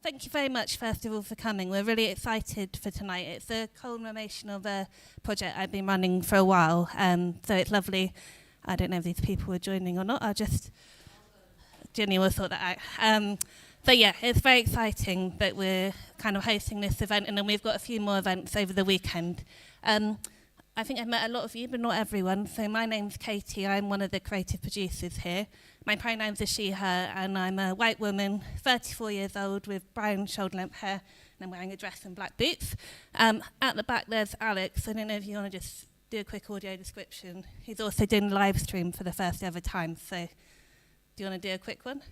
Thank you very much, first of all, for coming. We're really excited for tonight. It's the culmination of a project I've been running for a while, so it's lovely. I don't know if these people are joining or not. Ginny will sort that out. So yeah, it's very exciting that we're kind of hosting this event, and then we've got a few more events over the weekend. I think I've met a lot of you, but not everyone. So my name's Katie. I'm one of the creative producers here. My pronouns are she, her, and I'm a white woman, 34 years old, with brown shoulder-length hair, and I'm wearing a dress and black boots. At the back, there's Alex. I don't know if you want to just do a quick audio description. He's also doing live stream for the first ever time. So do you want to do a quick one?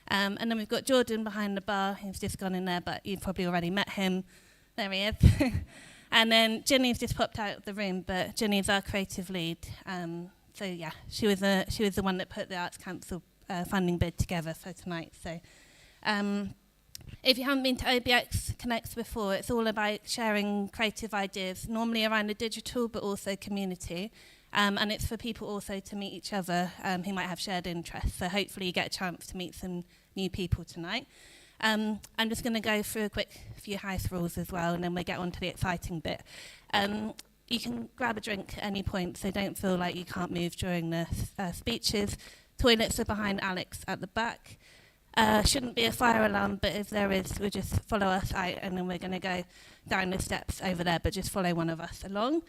And then we've got Jordan behind the bar. He's just gone in there, but you've probably already met him. There he is. And then Ginny's just popped out of the room, but Ginny's our creative lead. So yeah, she was the one that put the Arts Council funding bid together for tonight. So if you haven't been to OBX Connects before, it's all about sharing creative ideas, normally around the digital, but also community. And it's for people also to meet each other who might have shared interests. So hopefully you get a chance to meet some new people tonight. I'm just going to go through a quick few house rules as well, and then we'll get on to the exciting bit. You can grab a drink at any point, so don't feel like you can't move during the speeches. Toilets are behind Alex at the back. Shouldn't be a fire alarm, but if there is, we'll just follow us out, and then we're going to go down the steps over there, but just follow one of us along.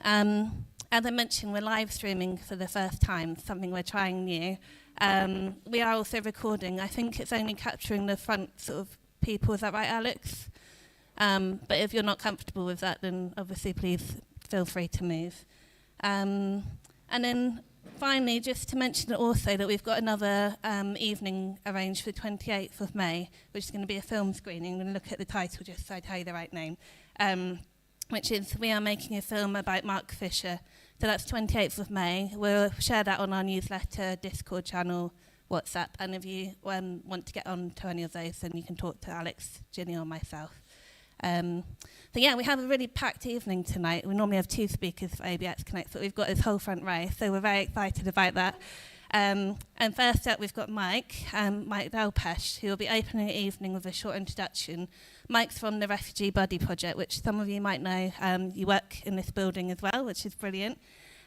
As I mentioned, we're live streaming for the first time, something we're trying new. We are also recording. I think it's only capturing the front sort of people. Is that right, Alex? But if you're not comfortable with that, then obviously please feel free to move. And then finally, just to mention also that we've got another evening arranged for the 28th of May, which is going to be a film screening. I'm going to look at the title just so I tell you the right name, which is We Are Making a Film About Mark Fisher. So that's 28th of May. We'll share that on our newsletter, Discord channel, WhatsApp, and if you want to get on to any of those, then you can talk to Alex, Ginny, or myself. So yeah, we have a really packed evening tonight. We normally have 2 speakers for OBX Connects, but we've got this whole front row, so we're very excited about that. And first up, we've got Mike Delpeache, who will be opening the evening with a short introduction. Mike's from the Refugee Buddy Project, which some of you might know. You work in this building as well, which is brilliant.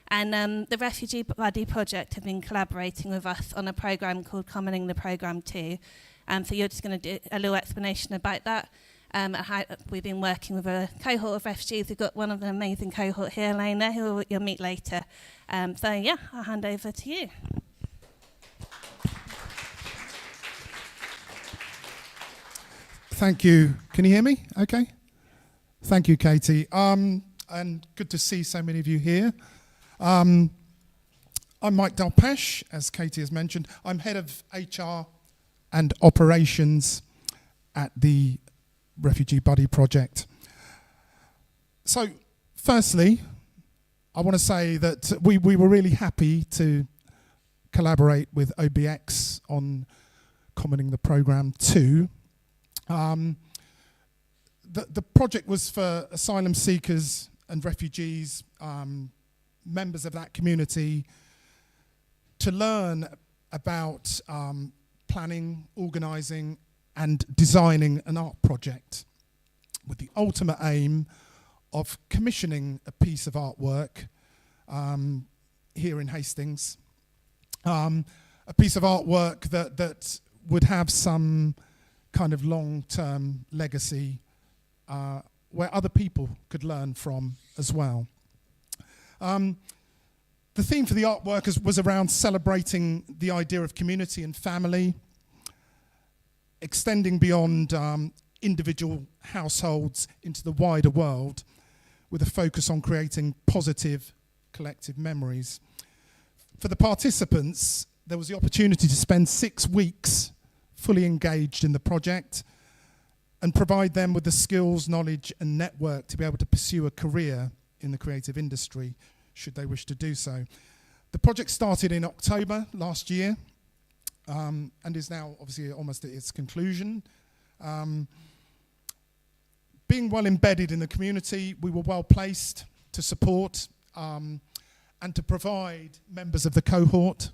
And the Refugee Buddy Project have been collaborating with us on a programme called Commoning the Programme 2. So you're just going to do a little explanation about that. How we've been working with a cohort of refugees. We've got one of the amazing cohort here, Lena, who you'll meet later. So yeah, I'll hand over to you. Thank you. Can you hear me? Okay. Thank you, Katie. And good to see so many of you here. I'm Mike Delpeache, as Katie has mentioned. I'm head of HR and operations at the Refugee Buddy Project. So, firstly, I want to say that we were really happy to collaborate with OBX on Commoning the Programme 2. The project was for asylum seekers and refugees, members of that community, to learn about planning, organising and designing an art project with the ultimate aim of commissioning a piece of artwork here in Hastings. A piece of artwork that would have some kind of long-term legacy where other people could learn from as well. The theme for the artwork was around celebrating the idea of community and family, extending beyond individual households into the wider world, with a focus on creating positive collective memories. For the participants, there was the opportunity to spend 6 weeks fully engaged in the project and provide them with the skills, knowledge and network to be able to pursue a career in the creative industry, should they wish to do so. The project started in October last year and is now obviously almost at its conclusion. Being well embedded in the community, we were well placed to support and to provide members of the cohort.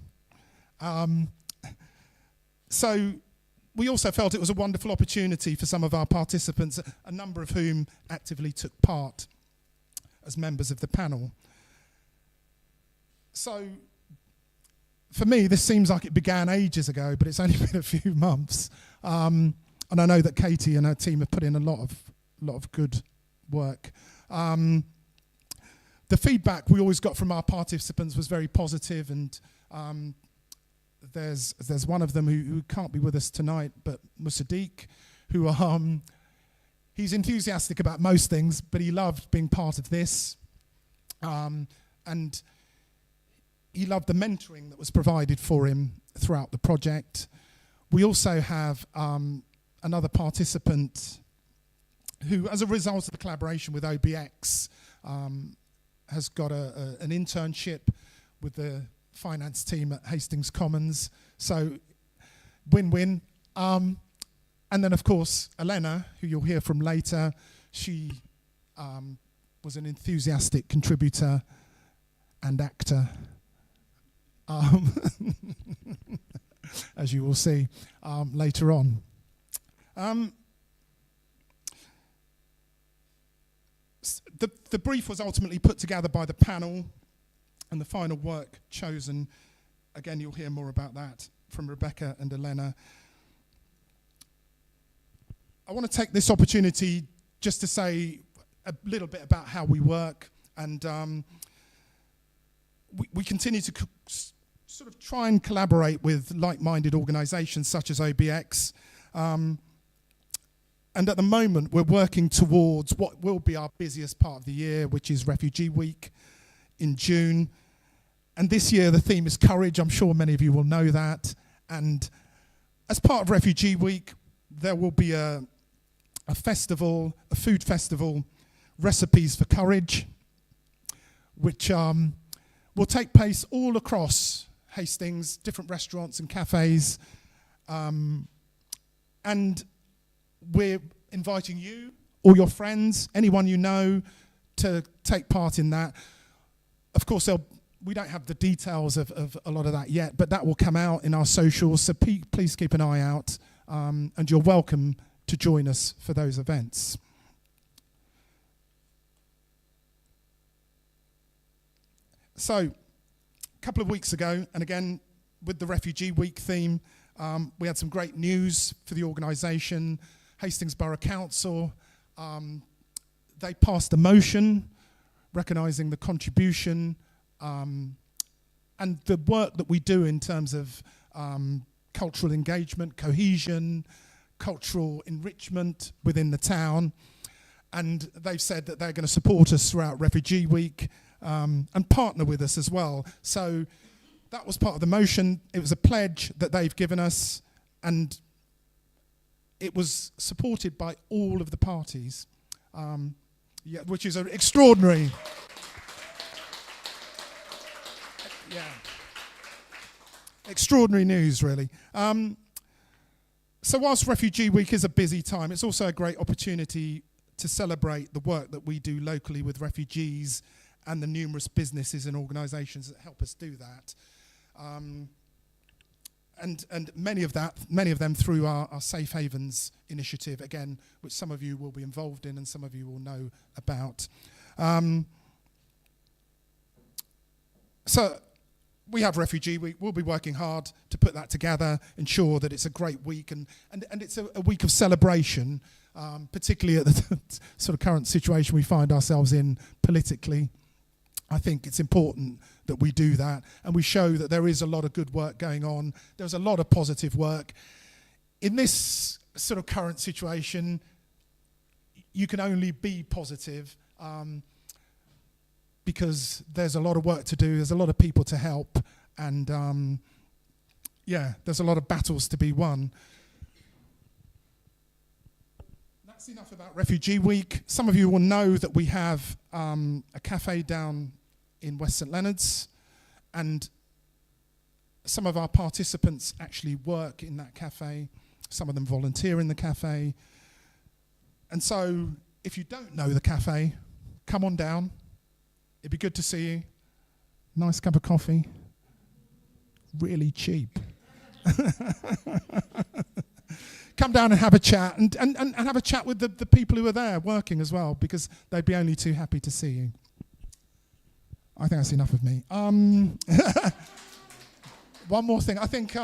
So we also felt it was a wonderful opportunity for some of our participants, a number of whom actively took part as members of the panel. So for me, this seems like it began ages ago, but it's only been a few months. And I know that Katie and her team have put in a lot of good work. The feedback we always got from our participants was very positive, and there's one of them who can't be with us tonight, but Musaddiq, who he's enthusiastic about most things, but he loved being part of this, and he loved the mentoring that was provided for him throughout the project. We also have another participant who, as a result of the collaboration with OBX, has got an internship with the finance team at Hastings Commons. So win-win. And then, of course, Elena, who you'll hear from later, she was an enthusiastic contributor and actor, as you will see later on. The brief was ultimately put together by the panel, and the final work chosen, again, you'll hear more about that from Rebecca and Elena. I want to take this opportunity just to say a little bit about how we work, and we continue to sort of try and collaborate with like-minded organisations such as OBX. And at the moment, we're working towards what will be our busiest part of the year, which is Refugee Week in June. And this year, the theme is courage. I'm sure many of you will know that. And as part of Refugee Week, there will be a festival, a food festival, Recipes for Courage, which will take place all across Hastings, different restaurants and cafes. And we're inviting you, all your friends, anyone you know, to take part in that. Of course, we don't have the details of a lot of that yet, but that will come out in our socials, so please keep an eye out, and you're welcome to join us for those events. So, a couple of weeks ago, and again, with the Refugee Week theme, we had some great news for the organisation. Hastings Borough Council, they passed a motion recognising the contribution and the work that we do in terms of cultural engagement, cohesion, cultural enrichment within the town. And they've said that they're going to support us throughout Refugee Week and partner with us as well. So that was part of the motion. It was a pledge that they've given us, and it was supported by all of the parties, which is extraordinary. Extraordinary news, really. So whilst Refugee Week is a busy time, it's also a great opportunity to celebrate the work that we do locally with refugees and the numerous businesses and organisations that help us do that. And many of them through our Safe Havens initiative, again, which some of you will be involved in and some of you will know about. So we have Refugee Week. We'll be working hard to put that together, ensure that it's a great week, and it's a week of celebration, particularly at the sort of current situation we find ourselves in politically. I think it's important that we do that, and we show that there is a lot of good work going on. There's a lot of positive work. In this sort of current situation, you can only be positive because there's a lot of work to do, there's a lot of people to help, and there's a lot of battles to be won. That's enough about Refugee Week. Some of you will know that we have a cafe down in West St Leonard's, and some of our participants actually work in that cafe. Some of them volunteer in the cafe. And so if you don't know the cafe, come on down. It'd be good to see you. nice cup of coffee, really cheap. Come down and have a chat, and have a chat with the people who are there working as well, because they'd be only too happy to see you. I think that's enough of me. One more thing. I think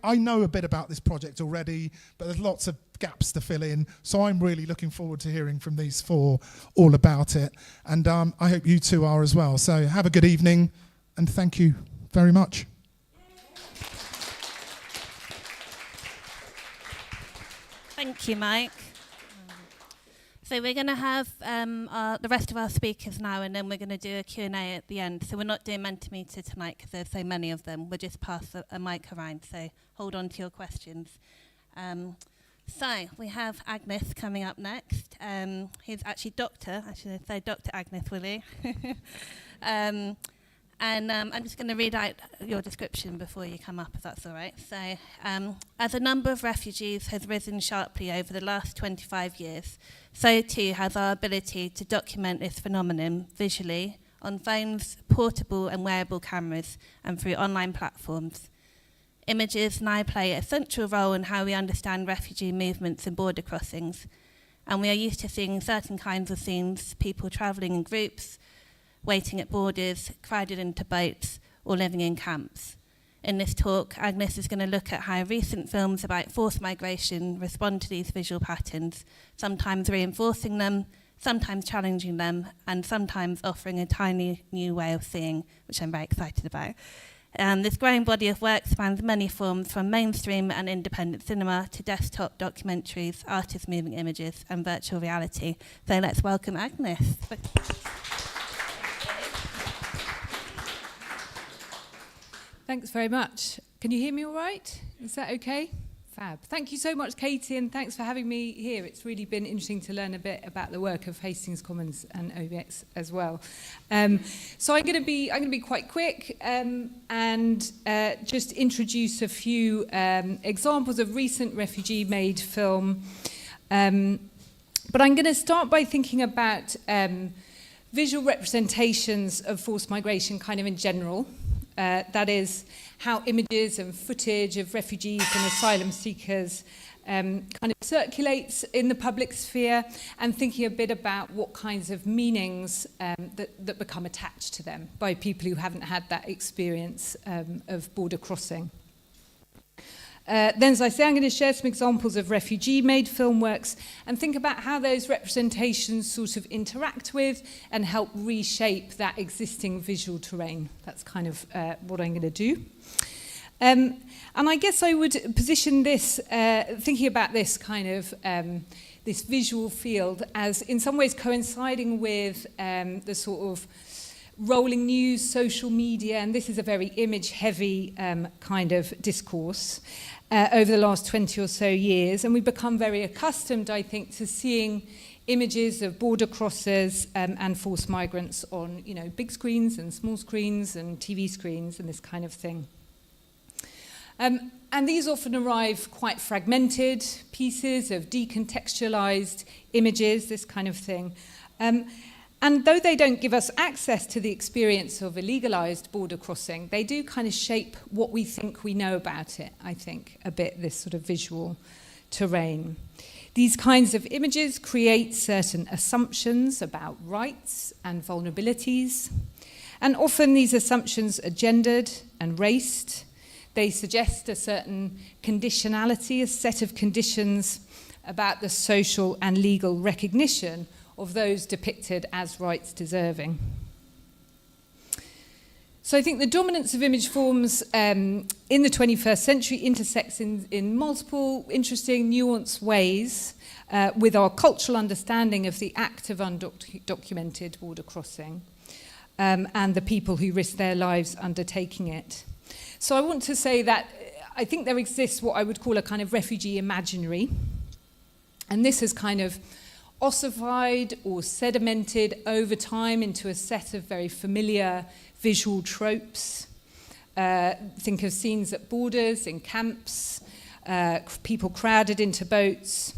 I know a bit about this project already, but there's lots of gaps to fill in. So I'm really looking forward to hearing from these four all about it. And I hope you two are as well. So have a good evening, and thank you very much. Thank you, Mike. So we're going to have the rest of our speakers now, and then we're going to do a Q&A at the end. So we're not doing Mentimeter tonight because there's so many of them. We'll just pass a mic around, so hold on to your questions. So we have Agnes coming up next. He's actually Dr. Agnes Woolley. I'm just going to read out your description before you come up, if that's all right. So, as the number of refugees has risen sharply over the last 25 years, so too has our ability to document this phenomenon visually on phones, portable and wearable cameras, and through online platforms. Images now play a central role in how we understand refugee movements and border crossings, and we are used to seeing certain kinds of scenes, people travelling in groups, waiting at borders, crowded into boats, or living in camps. In this talk, Agnes is going to look at how recent films about forced migration respond to these visual patterns, sometimes reinforcing them, sometimes challenging them, and sometimes offering a tiny new way of seeing, which I'm very excited about. This growing body of work spans many forms, from mainstream and independent cinema to desktop documentaries, artist moving images, and virtual reality. So let's welcome Agnes. Thanks very much. Can you hear me all right? Is that okay? Fab. Thank you so much, Katie, and thanks for having me here. It's really been interesting to learn a bit about the work of Hastings Commons and OBX as well. So I'm going to be quite quick and just introduce a few examples of recent refugee-made film. But I'm going to start by thinking about visual representations of forced migration kind of in general. That is how images and footage of refugees and asylum seekers kind of circulates in the public sphere, and thinking a bit about what kinds of meanings that become attached to them by people who haven't had that experience of border crossing. Then, as I say, I'm going to share some examples of refugee-made film works and think about how those representations sort of interact with and help reshape that existing visual terrain. That's kind of what I'm going to do. And I guess I would position this, thinking about this kind of this visual field as in some ways coinciding with the sort of rolling news, social media, and this is a very image-heavy kind of discourse over the last 20 or so years. And we've become very accustomed, I think, to seeing images of border crossers and forced migrants on, you know, big screens and small screens and TV screens and this kind of thing. And these often arrive quite fragmented pieces of decontextualized images, this kind of thing. And though they don't give us access to the experience of a legalized border crossing, they do kind of shape what we think we know about it, I think, a bit, this sort of visual terrain. These kinds of images create certain assumptions about rights and vulnerabilities. And often these assumptions are gendered and raced. They suggest a certain conditionality, a set of conditions about the social and legal recognition of those depicted as rights deserving. So I think the dominance of image forms in the 21st century intersects in multiple interesting, nuanced ways with our cultural understanding of the act of undocumented border crossing and the people who risk their lives undertaking it. So I want to say that I think there exists what I would call a kind of refugee imaginary, and this has kind of ossified or sedimented over time into a set of very familiar visual tropes. Think of scenes at borders, in camps, people crowded into boats,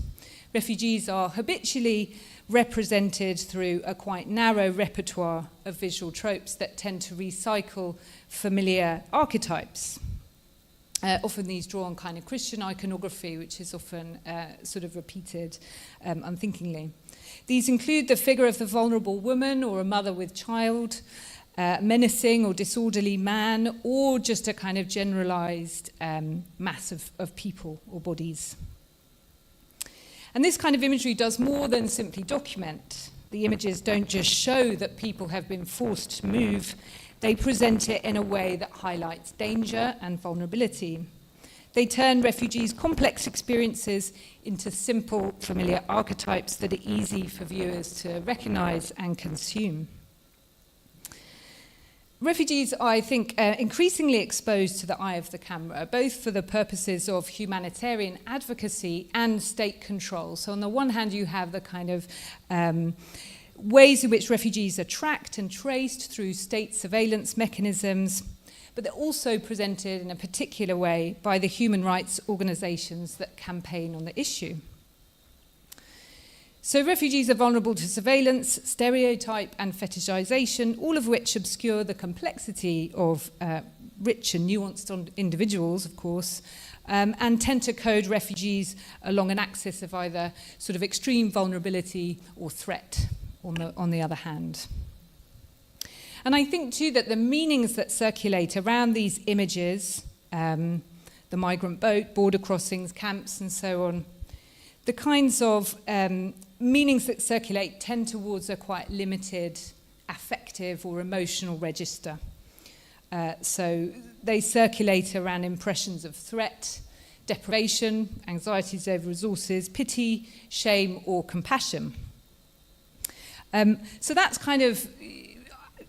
refugees are habitually represented through a quite narrow repertoire of visual tropes that tend to recycle familiar archetypes. Often these draw on kind of Christian iconography, which is often sort of repeated unthinkingly. These include the figure of the vulnerable woman or a mother with child, menacing or disorderly man, or just a kind of generalized mass of people or bodies. And this kind of imagery does more than simply document. The images don't just show that people have been forced to move, they present it in a way that highlights danger and vulnerability. They turn refugees' complex experiences into simple, familiar archetypes that are easy for viewers to recognize and consume. Refugees are, I think, increasingly exposed to the eye of the camera, both for the purposes of humanitarian advocacy and state control. So on the one hand, you have the kind of ways in which refugees are tracked and traced through state surveillance mechanisms, but they're also presented in a particular way by the human rights organizations that campaign on the issue. So refugees are vulnerable to surveillance, stereotype and fetishization, all of which obscure the complexity of rich and nuanced individuals, of course, and tend to code refugees along an axis of either sort of extreme vulnerability or threat on the other hand. And I think too that the meanings that circulate around these images, the migrant boat, border crossings, camps and so on, the kinds of meanings that circulate tend towards a quite limited affective or emotional register. So they circulate around impressions of threat, deprivation, anxieties over resources, pity, shame or compassion. So that's kind of,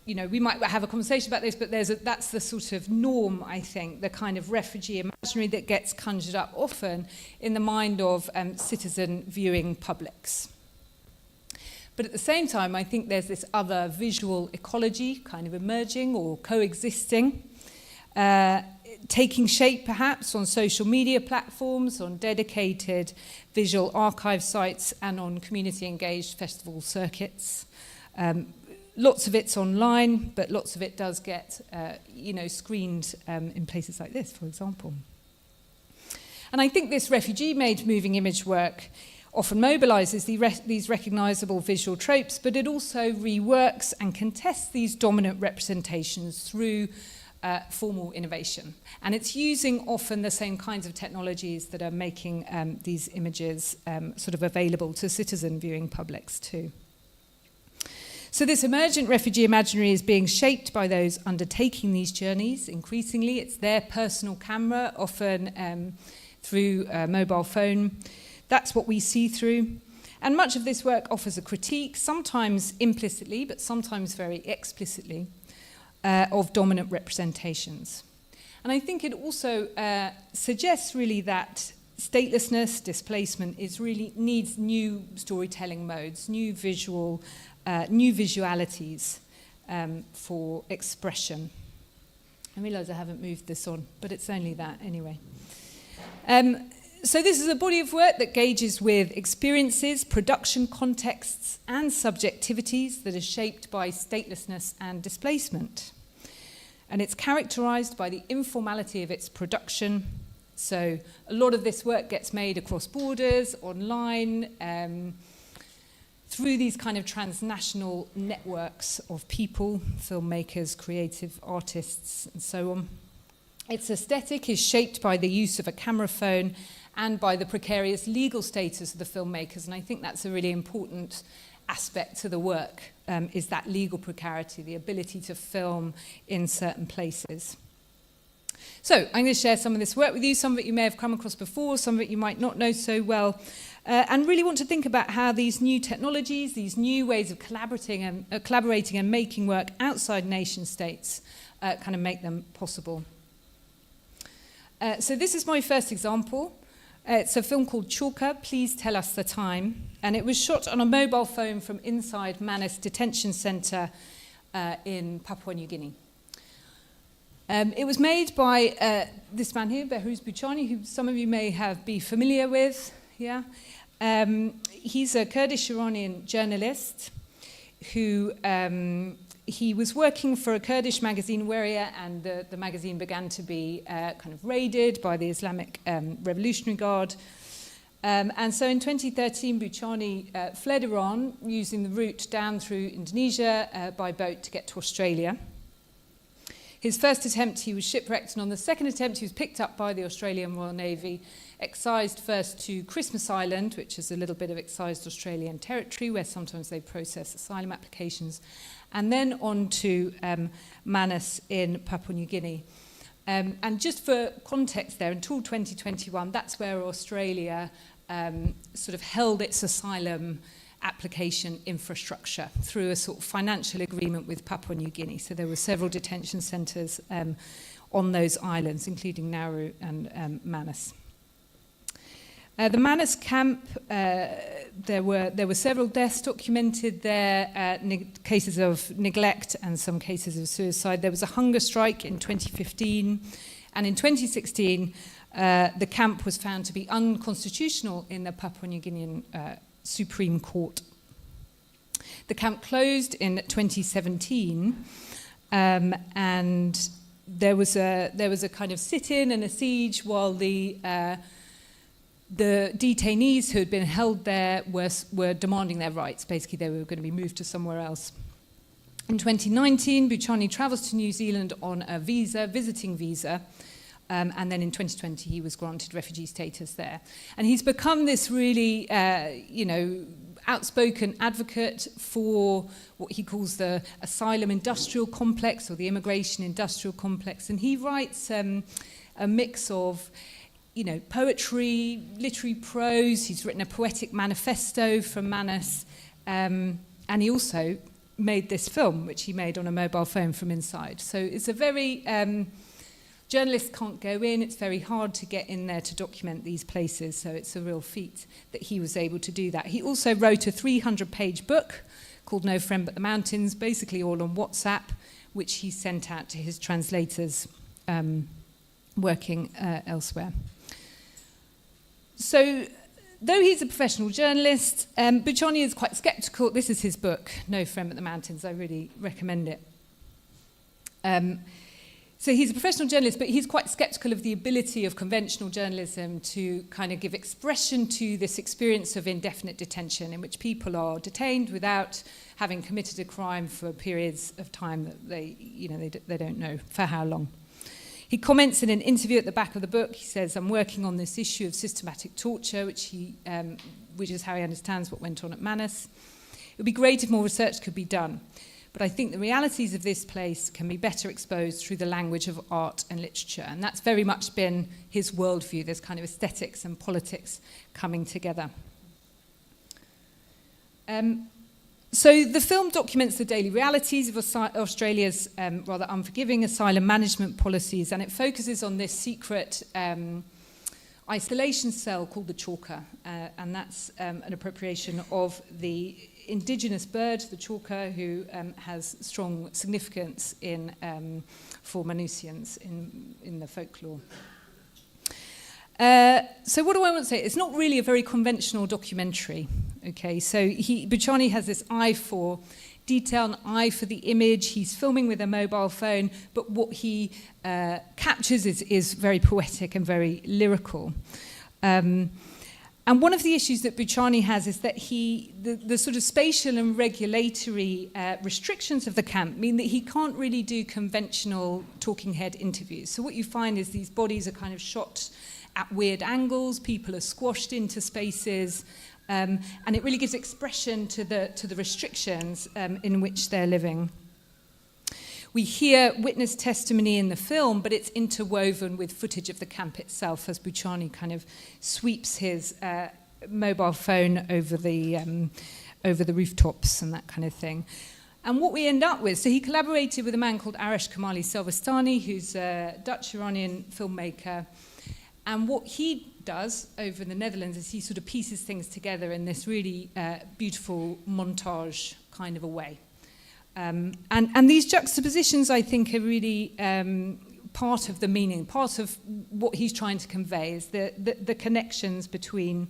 we might have a conversation about this, but that's the sort of norm, I think, the kind of refugee imaginary that gets conjured up often in the mind of citizen viewing publics. But at the same time, I think there's this other visual ecology kind of emerging or coexisting, taking shape perhaps on social media platforms, on dedicated visual archive sites and on community-engaged festival circuits. Lots of it's online, but lots of it does get, screened in places like this, for example. And I think this refugee-made moving image work often mobilizes these recognizable visual tropes, but it also reworks and contests these dominant representations through formal innovation. And it's using often the same kinds of technologies that are making these images sort of available to citizen viewing publics too. So this emergent refugee imaginary is being shaped by those undertaking these journeys. Increasingly, it's their personal camera, often through a mobile phone. That's what we see through. And much of this work offers a critique, sometimes implicitly, but sometimes very explicitly, of dominant representations. And I think it also suggests really that statelessness, displacement, needs new storytelling modes, new visualities for expression. I realise I haven't moved this on, but it's only that anyway. So this is a body of work that gauges with experiences, production contexts, and subjectivities that are shaped by statelessness and displacement. And it's characterised by the informality of its production. So a lot of this work gets made across borders, online, through these kind of transnational networks of people, filmmakers, creative artists, and so on. Its aesthetic is shaped by the use of a camera phone and by the precarious legal status of the filmmakers, and I think that's a really important aspect to the work, is that legal precarity, the ability to film in certain places. So I'm going to share some of this work with you. Some of it you may have come across before, some of it you might not know so well, and really want to think about how these new technologies, these new ways of collaborating and making work outside nation states kind of make them possible. So this is my first example. It's a film called Chalker, Please Tell Us the Time, and it was shot on a mobile phone from inside Manus Detention Centre in Papua New Guinea. It was made by this man here, Behrouz Bouchani, who some of you may be familiar with. Yeah, He's a Kurdish-Iranian journalist who he was working for a Kurdish magazine, Woolley, and the magazine began to be kind of raided by the Islamic Revolutionary Guard. And so in 2013, Buchani fled Iran using the route down through Indonesia by boat to get to Australia. His first attempt, he was shipwrecked, and on the second attempt, he was picked up by the Australian Royal Navy, excised first to Christmas Island, which is a little bit of excised Australian territory, where sometimes they process asylum applications, and then on to Manus in Papua New Guinea. And just for context there, until 2021, that's where Australia sort of held its asylum application infrastructure through a sort of financial agreement with Papua New Guinea. So there were several detention centres on those islands, including Nauru and Manus. The Manus camp, there were several deaths documented there, cases of neglect and some cases of suicide. There was a hunger strike in 2015, and in 2016, the camp was found to be unconstitutional in the Papua New Guinean Supreme Court. The camp closed in 2017, and there was a kind of sit-in and a siege while the detainees who had been held there were demanding their rights. Basically, they were going to be moved to somewhere else. In 2019, Buchani travels to New Zealand on a visiting visa, and then in 2020 he was granted refugee status there. And he's become this really, outspoken advocate for what he calls the asylum industrial complex or the immigration industrial complex. And he writes a mix of poetry, literary prose. He's written a poetic manifesto from Manus, and he also made this film, which he made on a mobile phone from inside. So it's a very... journalists can't go in. It's very hard to get in there to document these places, so it's a real feat that he was able to do that. He also wrote a 300-page book called No Friend But the Mountains, basically all on WhatsApp, which he sent out to his translators working elsewhere. So, though he's a professional journalist, Buchani is quite sceptical. This is his book, No Friend But the Mountains. I really recommend it. So he's a professional journalist, but he's quite sceptical of the ability of conventional journalism to kind of give expression to this experience of indefinite detention in which people are detained without having committed a crime for periods of time that they don't know for how long. He comments in an interview at the back of the book, he says, I'm working on this issue of systematic torture, which is how he understands what went on at Manus. It would be great if more research could be done. But I think the realities of this place can be better exposed through the language of art and literature. And that's very much been his worldview, this kind of aesthetics and politics coming together. So the film documents the daily realities of Australia's rather unforgiving asylum management policies, and it focuses on this secret isolation cell called the chalker. And that's an appropriation of the indigenous bird, the chalker, who has strong significance for Manusians in the folklore. So what do I want to say? It's not really a very conventional documentary. Okay, so Buchani has this eye for detail, an eye for the image. He's filming with a mobile phone, but what he captures is very poetic and very lyrical. And one of the issues that Buchani has is that the sort of spatial and regulatory restrictions of the camp mean that he can't really do conventional talking head interviews. So what you find is these bodies are kind of shot at weird angles, people are squashed into spaces, and it really gives expression to the restrictions in which they're living. We hear witness testimony in the film, but it's interwoven with footage of the camp itself as Buchani kind of sweeps his mobile phone over the rooftops and that kind of thing. And what we end up with, so he collaborated with a man called Arash Kamali Selvastani, who's a Dutch-Iranian filmmaker. And what he does over in the Netherlands is he sort of pieces things together in this really beautiful montage kind of a way. And these juxtapositions, I think, are really part of the meaning, part of what he's trying to convey is the connections between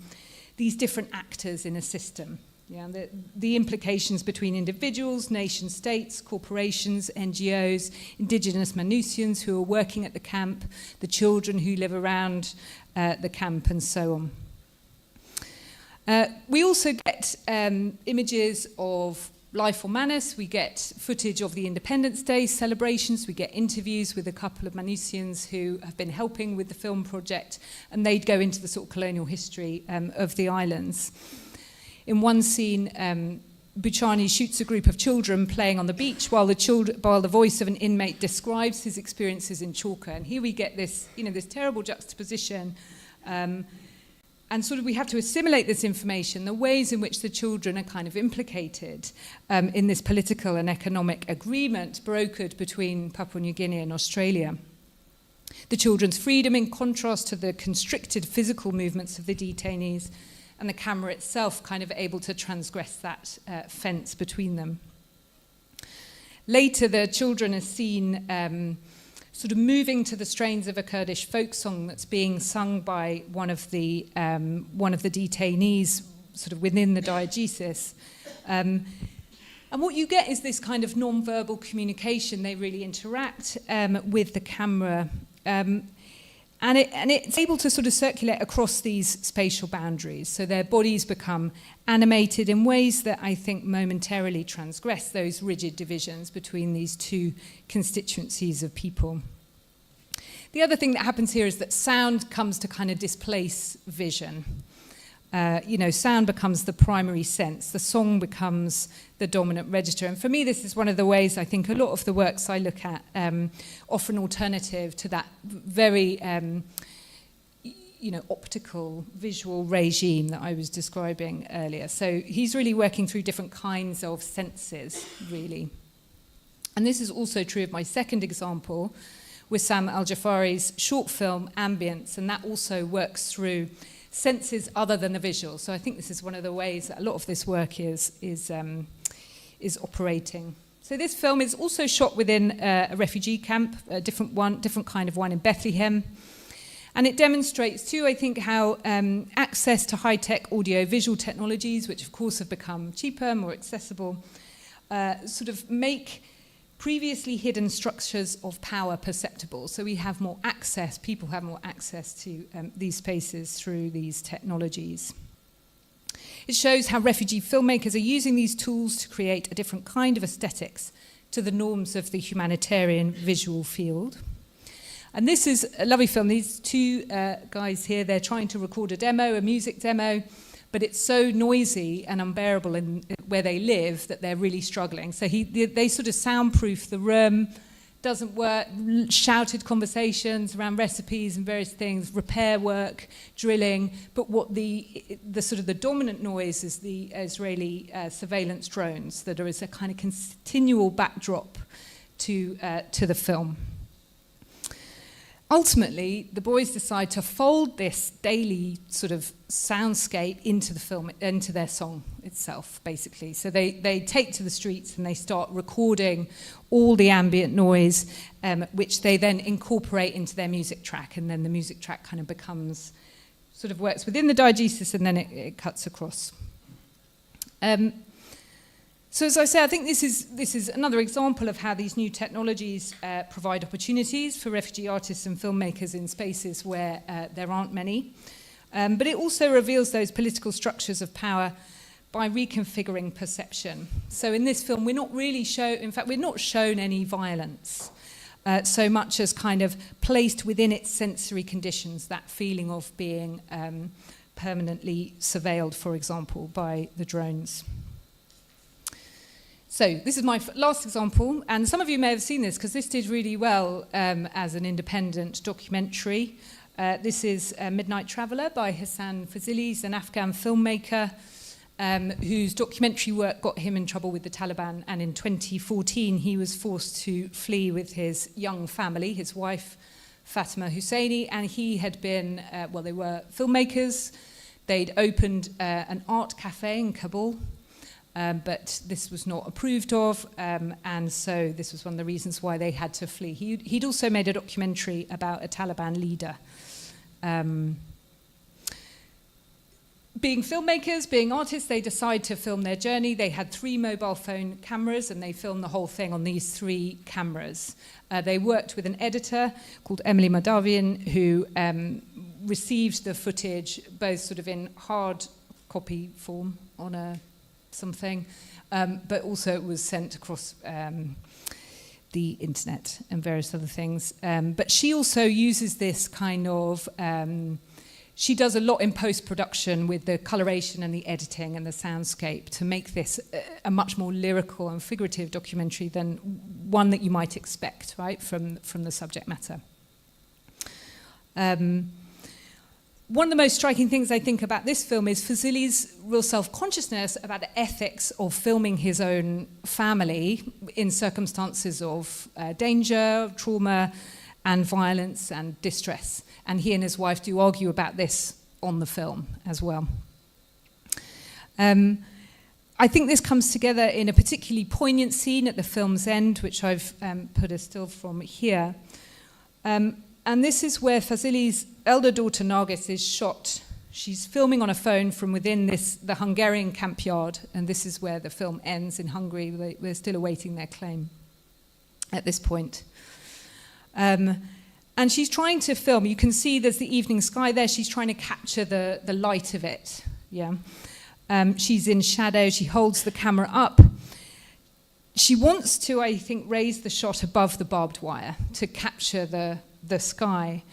these different actors in a system. Yeah, the implications between individuals, nation states, corporations, NGOs, indigenous Manusians who are working at the camp, the children who live around the camp, and so on. We also get images of life on Manus. We get footage of the Independence Day celebrations. We get interviews with a couple of Manusians who have been helping with the film project, and they'd go into the sort of colonial history of the islands. In one scene, Buchani shoots a group of children playing on the beach while the voice of an inmate describes his experiences in Chalker. And here we get this, this terrible juxtaposition. And sort of we have to assimilate this information, the ways in which the children are kind of implicated in this political and economic agreement brokered between Papua New Guinea and Australia. The children's freedom in contrast to the constricted physical movements of the detainees, and the camera itself kind of able to transgress that fence between them. Later, the children are seen sort of moving to the strains of a Kurdish folk song that's being sung by one of the detainees sort of within the diegesis. And what you get is this kind of non-verbal communication. They really interact with the camera. And it's able to sort of circulate across these spatial boundaries. So their bodies become animated in ways that I think momentarily transgress those rigid divisions between these two constituencies of people. The other thing that happens here is that sound comes to kind of displace vision. Sound becomes the primary sense. The song becomes the dominant register. And for me, this is one of the ways I think a lot of the works I look at offer an alternative to that very, optical, visual regime that I was describing earlier. So he's really working through different kinds of senses, really. And this is also true of my second example with Sam Al-Jafari's short film, Ambience, and that also works through senses other than the visual. So I think this is one of the ways that a lot of this work is operating. So this film is also shot within a refugee camp, a different kind of one in Bethlehem. And it demonstrates too, I think, how access to high-tech audio-visual technologies, which of course have become cheaper, more accessible, sort of make previously hidden structures of power perceptible. So we have more access, people have more access to these spaces through these technologies. It shows how refugee filmmakers are using these tools to create a different kind of aesthetics to the norms of the humanitarian visual field. And this is a lovely film. These two guys here, they're trying to record a music demo, but it's so noisy and unbearable in where they live that they're really struggling. So they sort of soundproof the room, doesn't work, shouted conversations around recipes and various things, repair work, drilling, but what the sort of the dominant noise is the Israeli surveillance drones that are as a kind of continual backdrop to the film. Ultimately, the boys decide to fold this daily sort of soundscape into the film, into their song itself, basically. So they take to the streets and they start recording all the ambient noise, which they then incorporate into their music track. And then the music track kind of becomes, sort of works within the diegesis, and then it cuts across. So as I say, I think this is another example of how these new technologies provide opportunities for refugee artists and filmmakers in spaces where there aren't many. But it also reveals those political structures of power by reconfiguring perception. So in this film, we're not shown any violence so much as kind of placed within its sensory conditions, that feeling of being permanently surveilled, for example, by the drones. So this is my last example, and some of you may have seen this because this did really well as an independent documentary. This is Midnight Traveller by Hassan Fazili. He's an Afghan filmmaker whose documentary work got him in trouble with the Taliban, and in 2014 he was forced to flee with his young family, his wife Fatima Husseini, and he had been, they were filmmakers. They'd opened an art cafe in Kabul. But this was not approved of, and so this was one of the reasons why they had to flee. He'd also made a documentary about a Taliban leader. being filmmakers, being artists, they decide to film their journey. They had 3 mobile phone cameras, and they filmed the whole thing on these 3 cameras. They worked with an editor called Emily Madavian, who received the footage both sort of in hard copy form on something, but also it was sent across the internet and various other things. But she also uses this kind of... she does a lot in post-production with the coloration and the editing and the soundscape to make this a much more lyrical and figurative documentary than one that you might expect, right, from the subject matter. One of the most striking things I think about this film is Fazili's real self-consciousness about the ethics of filming his own family in circumstances of danger, trauma, and violence and distress. And he and his wife do argue about this on the film as well. I think this comes together in a particularly poignant scene at the film's end, which I've put a still from here. And this is where Fazili's elder daughter Nargis is shot. She's filming on a phone from within the Hungarian camp yard, and this is where the film ends in Hungary. We're still awaiting their claim at this point. And she's trying to film. You can see there's the evening sky there. She's trying to capture the light of it. Yeah. She's in shadow. She holds the camera up. She wants to, I think, raise the shot above the barbed wire to capture the sky.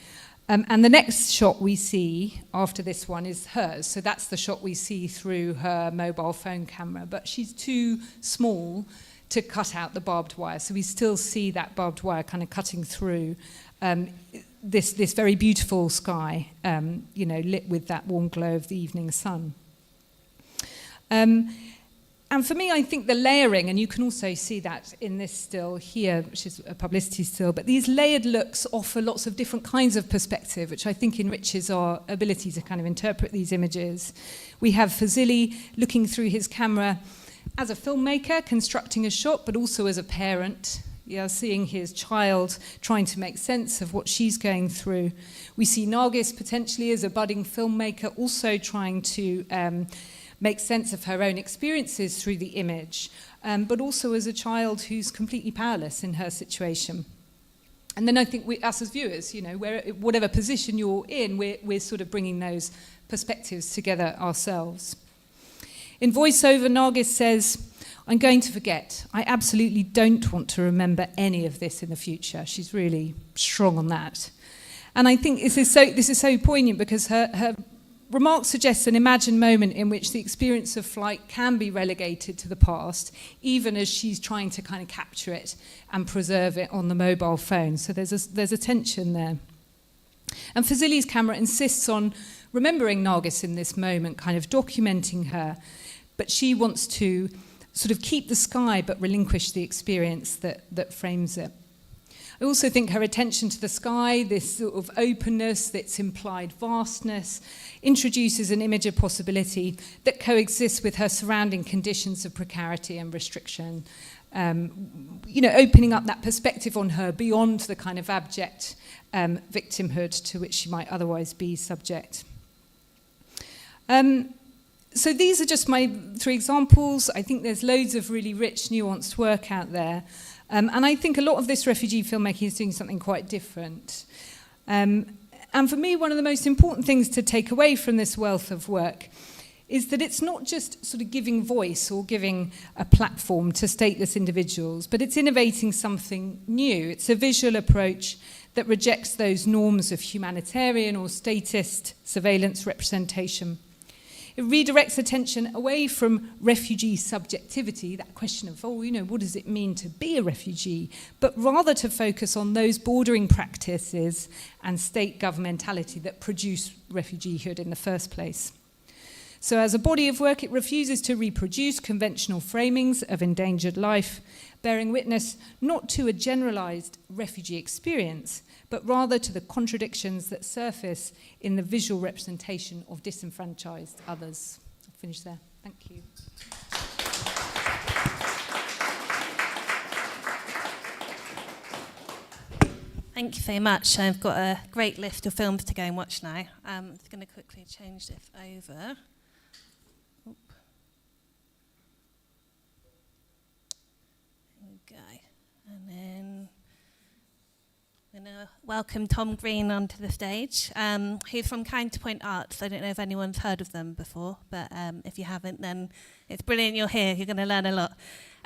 And the next shot we see after this one is hers. So that's the shot we see through her mobile phone camera. But she's too small to cut out the barbed wire. So we still see that barbed wire kind of cutting through this very beautiful sky, lit with that warm glow of the evening sun. And for me, I think the layering, and you can also see that in this still here, which is a publicity still, but these layered looks offer lots of different kinds of perspective, which I think enriches our ability to kind of interpret these images. We have Fazili looking through his camera as a filmmaker, constructing a shot, but also as a parent, seeing his child trying to make sense of what she's going through. We see Nargis potentially as a budding filmmaker, also trying to make sense of her own experiences through the image, but also as a child who's completely powerless in her situation. And then I think us as viewers, whatever position you're in, we're sort of bringing those perspectives together ourselves. In voiceover, Nargis says, "I'm going to forget. I absolutely don't want to remember any of this in the future." She's really strong on that. And I think this is so poignant because her remark suggests an imagined moment in which the experience of flight can be relegated to the past, even as she's trying to kind of capture it and preserve it on the mobile phone. So there's a tension there. And Fazili's camera insists on remembering Nargis in this moment, kind of documenting her, but she wants to sort of keep the sky but relinquish the experience that frames it. I also think her attention to the sky, this sort of openness, this implied vastness, introduces an image of possibility that coexists with her surrounding conditions of precarity and restriction, opening up that perspective on her beyond the kind of abject victimhood to which she might otherwise be subject. So these are just my 3 examples. I think there's loads of really rich, nuanced work out there. And I think a lot of this refugee filmmaking is doing something quite different. And for me, one of the most important things to take away from this wealth of work is that it's not just sort of giving voice or giving a platform to stateless individuals, but it's innovating something new. It's a visual approach that rejects those norms of humanitarian or statist surveillance representation. It redirects attention away from refugee subjectivity, that question of, what does it mean to be a refugee, but rather to focus on those bordering practices and state governmentality that produce refugeehood in the first place. So as a body of work, it refuses to reproduce conventional framings of endangered life, bearing witness not to a generalized refugee experience, but rather to the contradictions that surface in the visual representation of disenfranchised others. I'll finish there. Thank you. Thank you very much. I've got a great list of films to go and watch now. I'm just going to quickly change this over. welcome Tom Green onto the stage. He's from Counterpoint Arts. I don't know if anyone's heard of them before, but if you haven't, then it's brilliant you're here. You're going to learn a lot.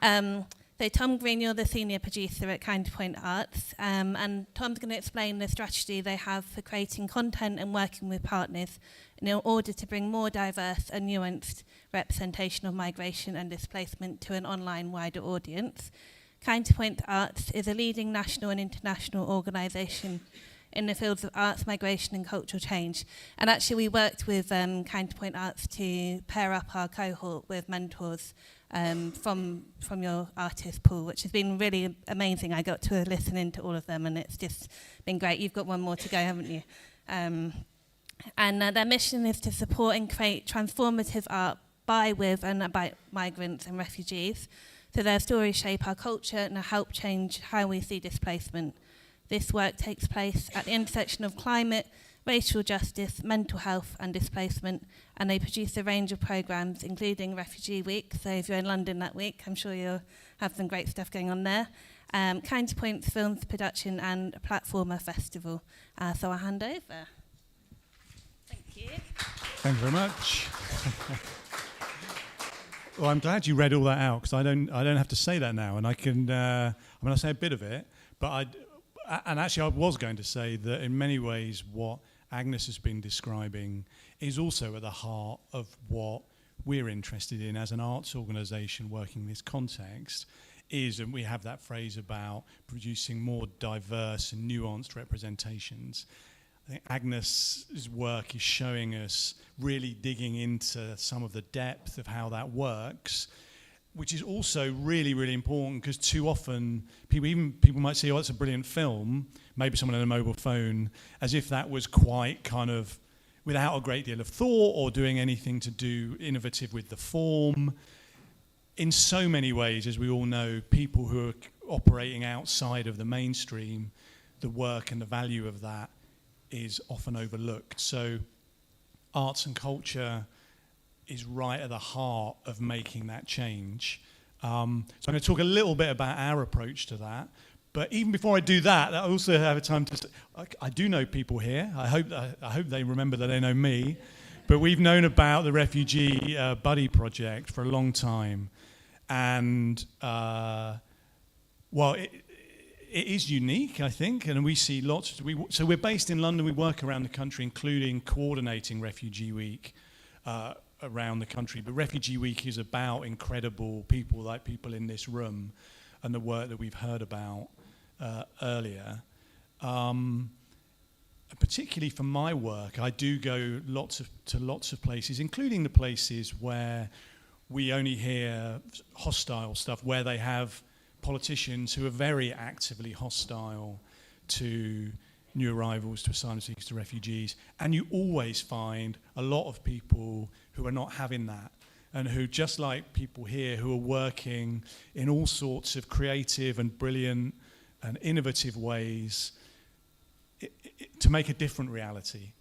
So Tom Green, you're the senior producer at Counterpoint Arts, and Tom's going to explain the strategy they have for creating content and working with partners in order to bring more diverse and nuanced representation of migration and displacement to an online wider audience. Counterpoint Arts is a leading national and international organisation in the fields of arts, migration and cultural change. And actually we worked with Counterpoint Arts to pair up our cohort with mentors from your artist pool, which has been really amazing. I got to listen into all of them and it's just been great. You've got one more to go, haven't you? And their mission is to support and create transformative art by, with and about migrants and refugees. So their stories shape our culture and help change how we see displacement. This work takes place at the intersection of climate, racial justice, mental health and displacement, and they produce a range of programmes, including Refugee Week. So if you're in London that week, I'm sure you'll have some great stuff going on there. Counterpoint's films production and a Platformer Festival. So I'll hand over. Thank you. Thank you very much. Well, I'm glad you read all that out because I don't have to say that now, and I can. I say a bit of it, but actually I was going to say that in many ways what Agnes has been describing is also at the heart of what we're interested in as an arts organisation working in this context. And we have that phrase about producing more diverse and nuanced representations. I think Agnes's work is showing us really digging into some of the depth of how that works, which is also really, really important because too often people might say, oh, it's a brilliant film, maybe someone on a mobile phone, as if that was quite kind of without a great deal of thought or doing anything to do innovative with the form. In so many ways, as we all know, people who are operating outside of the mainstream, the work and the value of that is often overlooked. So arts and culture is right at the heart of making that change. So I'm going to talk a little bit about our approach to that. But even before I do that, I also have a time to. I do know people here. I hope they remember that they know me. But we've known about the Refugee Buddy Project for a long time, and it is unique, I think, and we see lots. So we're based in London. We work around the country, including coordinating Refugee Week around the country. But Refugee Week is about incredible people like people in this room and the work that we've heard about earlier. Particularly for my work, I do go to lots of places, including the places where we only hear hostile stuff, where they have politicians who are very actively hostile to new arrivals, to asylum seekers, to refugees, and you always find a lot of people who are not having that, and who, just like people here, who are working in all sorts of creative and brilliant and innovative ways to make a different reality.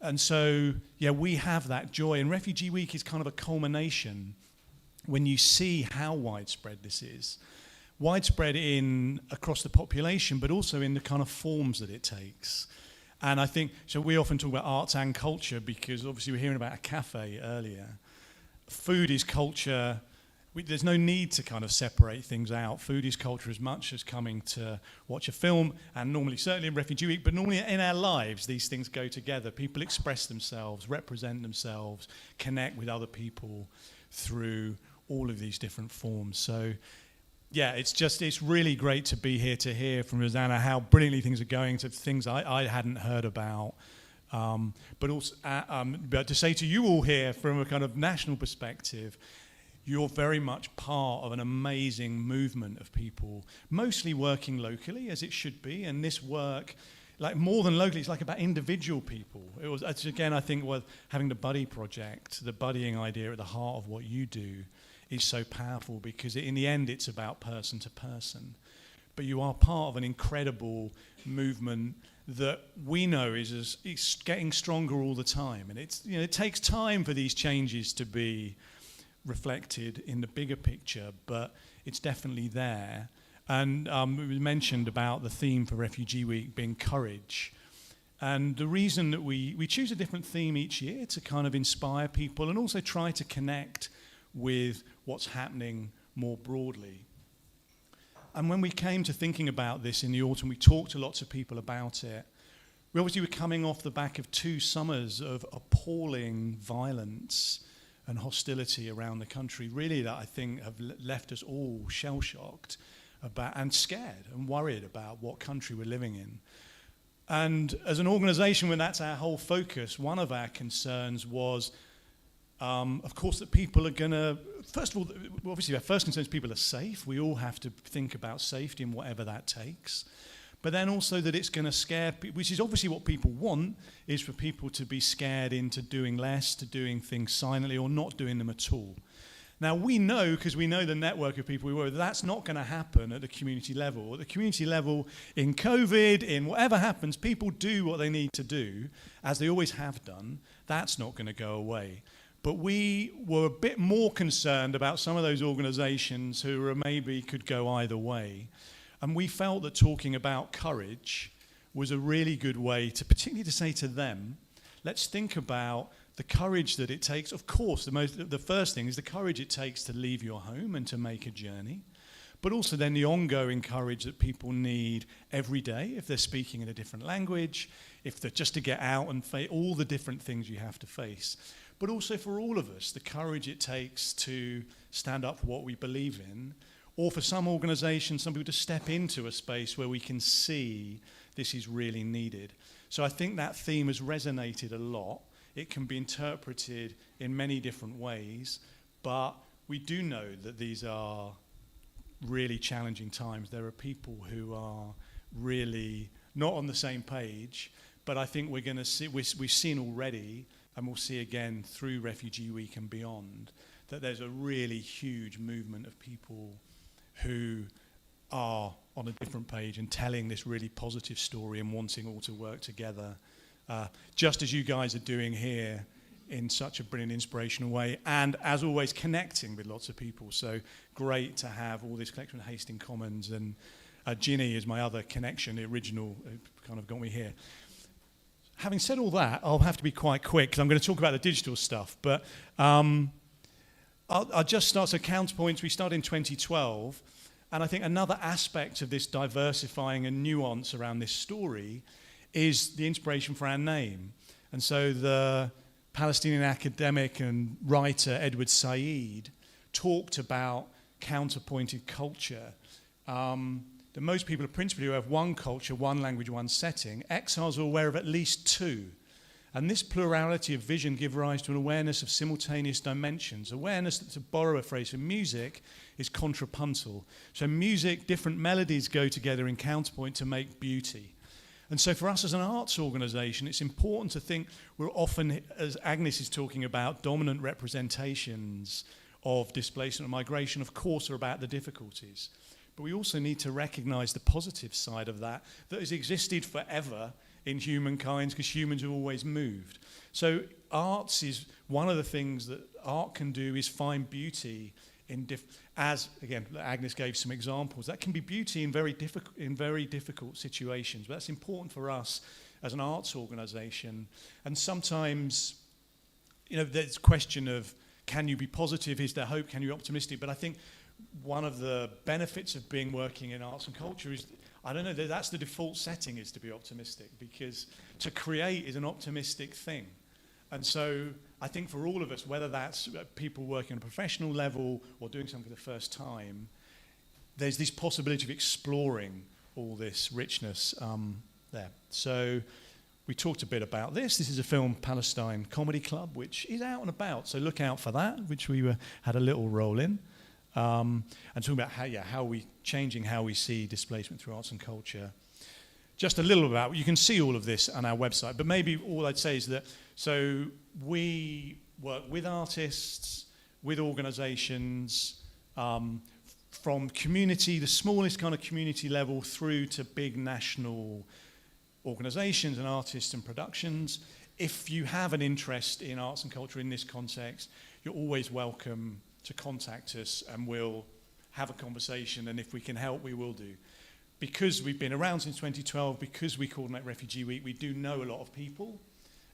And so, yeah, we have that joy, and Refugee Week is kind of a culmination when you see how widespread this is. Widespread across the population, but also in the kind of forms that it takes. And I think, so we often talk about arts and culture because obviously we're hearing about a cafe earlier. Food is culture. There's no need to kind of separate things out. Food is culture as much as coming to watch a film, and normally, certainly in Refugee Week, but normally in our lives, these things go together. People express themselves, represent themselves, connect with other people through all of these different forms. So, yeah, it's really great to be here to hear from Rosanna how brilliantly things are going, to things I hadn't heard about. But also, but to say to you all here from a kind of national perspective, you're very much part of an amazing movement of people, mostly working locally, as it should be. And this work, like more than locally, it's like about individual people. It's again, I think, having the Buddy Project, the buddying idea at the heart of what you do is so powerful because in the end, it's about person to person. But you are part of an incredible movement that we know is it's getting stronger all the time. And it takes time for these changes to be reflected in the bigger picture, but it's definitely there. And we mentioned about the theme for Refugee Week being courage. And the reason that we choose a different theme each year to kind of inspire people and also try to connect with what's happening more broadly. And when we came to thinking about this in the autumn, we talked to lots of people about it. We obviously were coming off the back of 2 summers of appalling violence and hostility around the country, really, that I think have left us all shell-shocked about and scared and worried about what country we're living in. And as an organisation, when that's our whole focus, one of our concerns was, of course, that people are going to, first of all, obviously our first concern is people are safe. We all have to think about safety and whatever that takes. But then also that it's going to scare people, which is obviously what people want, is for people to be scared into doing less, to doing things silently or not doing them at all. Now, we know, because we know the network of people we work with, that's not going to happen at the community level. At the community level, in COVID, in whatever happens, people do what they need to do, as they always have done. That's not going to go away. But we were a bit more concerned about some of those organizations who maybe could go either way. And we felt that talking about courage was a really good way to, particularly to say to them, let's think about the courage that it takes. Of course, the first thing is the courage it takes to leave your home and to make a journey, but also then the ongoing courage that people need every day if they're speaking in a different language, if they're just to get out and face all the different things you have to face. But also for all of us, the courage it takes to stand up for what we believe in, or for some organizations, some people to step into a space where we can see this is really needed. So I think that theme has resonated a lot. It can be interpreted in many different ways, but we do know that these are really challenging times. There are people who are really not on the same page, but I think we're going to see, we've seen already, and we'll see again through Refugee Week and beyond, that there's a really huge movement of people who are on a different page and telling this really positive story and wanting all to work together, just as you guys are doing here in such a brilliant, inspirational way, and as always, connecting with lots of people. So great to have all this connection with Hastings Commons, and Ginny is my other connection, the original, who kind of got me here. Having said all that, I'll have to be quite quick because I'm going to talk about the digital stuff, but I'll just start. So Counterpoints, we started in 2012, and I think another aspect of this diversifying and nuance around this story is the inspiration for our name. And so the Palestinian academic and writer Edward Said talked about counterpointed culture. That most people are principally aware of one culture, one language, one setting. Exiles are aware of at least 2. And this plurality of vision gives rise to an awareness of simultaneous dimensions. Awareness, to borrow a phrase from music, is contrapuntal. So music, different melodies go together in counterpoint to make beauty. And so for us as an arts organisation, it's important to think we're often, as Agnes is talking about, dominant representations of displacement and migration, of course, are about the difficulties. But we also need to recognise the positive side of that has existed forever in humankind, because humans have always moved. So arts is one of the things that art can do is find beauty in as again Agnes gave some examples. That can be beauty in very difficult situations. But that's important for us as an arts organisation. And sometimes, you know, there's a question of, can you be positive? Is there hope? Can you be optimistic? But I think one of the benefits of working in arts and culture is, I don't know, that's the default setting, is to be optimistic, because to create is an optimistic thing. And so I think for all of us, whether that's people working on a professional level or doing something for the first time, there's this possibility of exploring all this richness there. So we talked a bit about this. This is a Film Palestine Comedy Club, which is out and about, so look out for that, which we had a little role in. And talking about how we changing how we see displacement through arts and culture. Just a little about, you can see all of this on our website, but maybe all I'd say is that, so we work with artists, with organisations, from community, the smallest kind of community level, through to big national organisations and artists and productions. If you have an interest in arts and culture in this context, you're always welcome to contact us, and we'll have a conversation, and if we can help, we will do. Because we've been around since 2012, because we coordinate Refugee Week, we do know a lot of people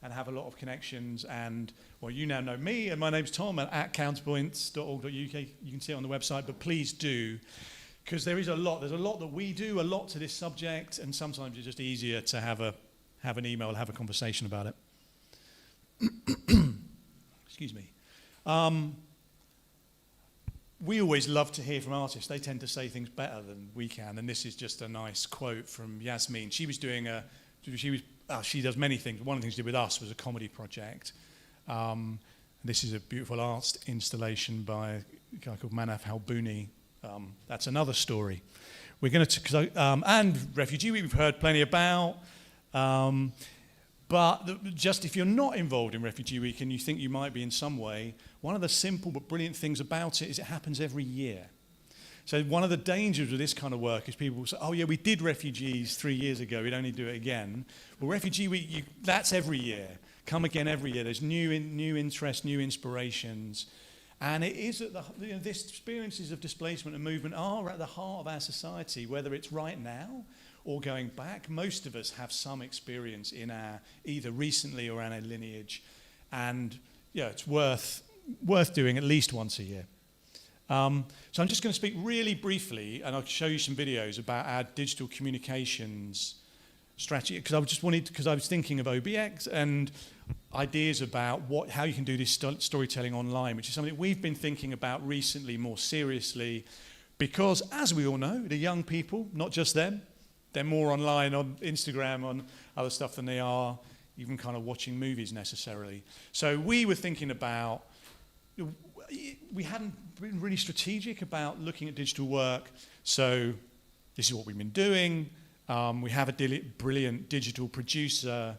and have a lot of connections. And, well, you now know me, and my name's Tom, at counterpoints.org.uk. You can see it on the website, but please do, because there's a lot that we do, a lot to this subject, and sometimes it's just easier to have an email, have a conversation about it. Excuse me. We always love to hear from artists. They tend to say things better than we can, and this is just a nice quote from Yasmin. She does many things. One of the things she did with us was a comedy project. This is a beautiful art installation by a guy called Manaf Halbouni. That's another story. We're going to, and Refugee Week we've heard plenty about. But just if you're not involved in Refugee Week and you think you might be in some way, one of the simple but brilliant things about it is it happens every year. So one of the dangers of this kind of work is people will say, oh yeah, we did refugees 3 years ago, we don't need to do it again. Well, Refugee Week, that's every year. Come again every year. There's new interests, new inspirations. And it is at these experiences of displacement and movement are at the heart of our society, whether it's right now or going back. Most of us have some experience in our, either recently or in our lineage. And yeah, it's worth doing at least once a year. So I'm just going to speak really briefly, and I'll show you some videos about our digital communications strategy, because I was thinking of OBX and ideas about how you can do this storytelling online, which is something we've been thinking about recently more seriously, because as we all know, the young people, not just them, they're more online on Instagram, on other stuff than they are even kind of watching movies necessarily. So we were thinking about, we hadn't been really strategic about looking at digital work. So this is what we've been doing. We have a brilliant digital producer,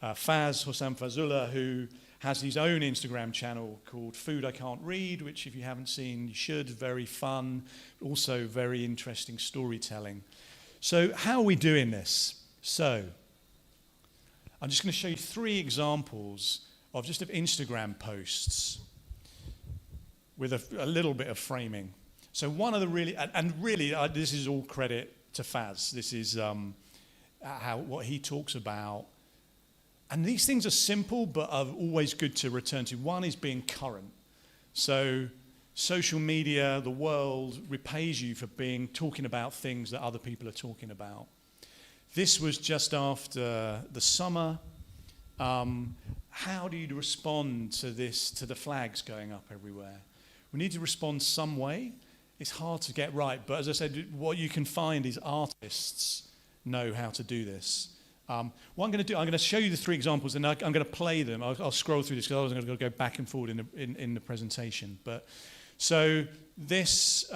Faz Hossam Fazullah, who has his own Instagram channel called Food I Can't Read, which if you haven't seen, you should. Very fun, also very interesting storytelling. So how are we doing this? So I'm just going to show you 3 examples of Instagram posts with a little bit of framing. So one of the really, this is all credit to Faz. This is what he talks about. And these things are simple, but are always good to return to. One is being current. So social media, the world repays you for talking about things that other people are talking about. This was just after the summer. How do you respond to this, to the flags going up everywhere? We need to respond some way. It's hard to get right, but as I said, what you can find is artists know how to do this. What I'm going to do, I'm going to show you the 3 examples, and I'm going to play them. I'll scroll through this because I was going to go back and forward in the presentation. But so this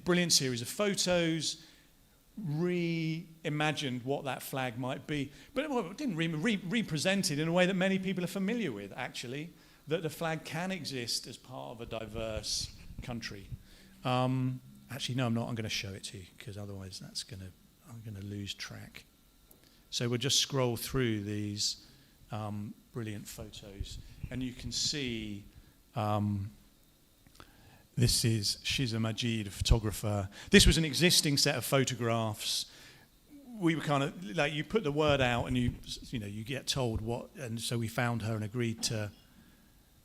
brilliant series of photos reimagined what that flag might be, but it didn't represent it in a way that many people are familiar with, actually, that the flag can exist as part of a diverse country. Actually, no, I'm not. I'm going to show it to you because otherwise I'm going to lose track. So we'll just scroll through these brilliant photos, and you can see this is Shiza Majid, a photographer. This was an existing set of photographs. We were kind of like, you put the word out and you get told what, and so we found her and agreed to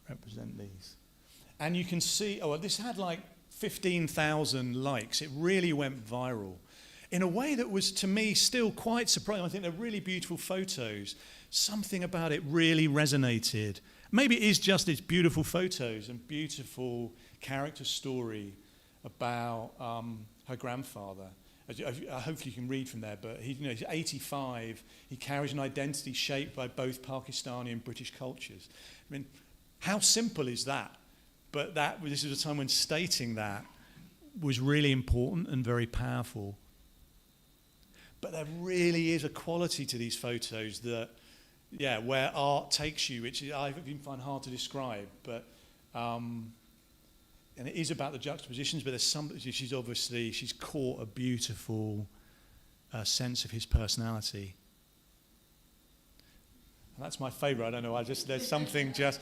represent these. And you can see, this had like 15,000 likes. It really went viral in a way that was, to me, still quite surprising. I think they're really beautiful photos. Something about it really resonated. Maybe it is just its beautiful photos and beautiful character story about her grandfather. Hopefully you can read from there, but he's 85. He carries an identity shaped by both Pakistani and British cultures. I mean, how simple is that? But this is a time when stating that was really important and very powerful. But there really is a quality to these photos that, where art takes you, which I find hard to describe. But and it is about the juxtapositions. But she's caught a beautiful sense of his personality. And that's my favourite. I don't know. There's something just.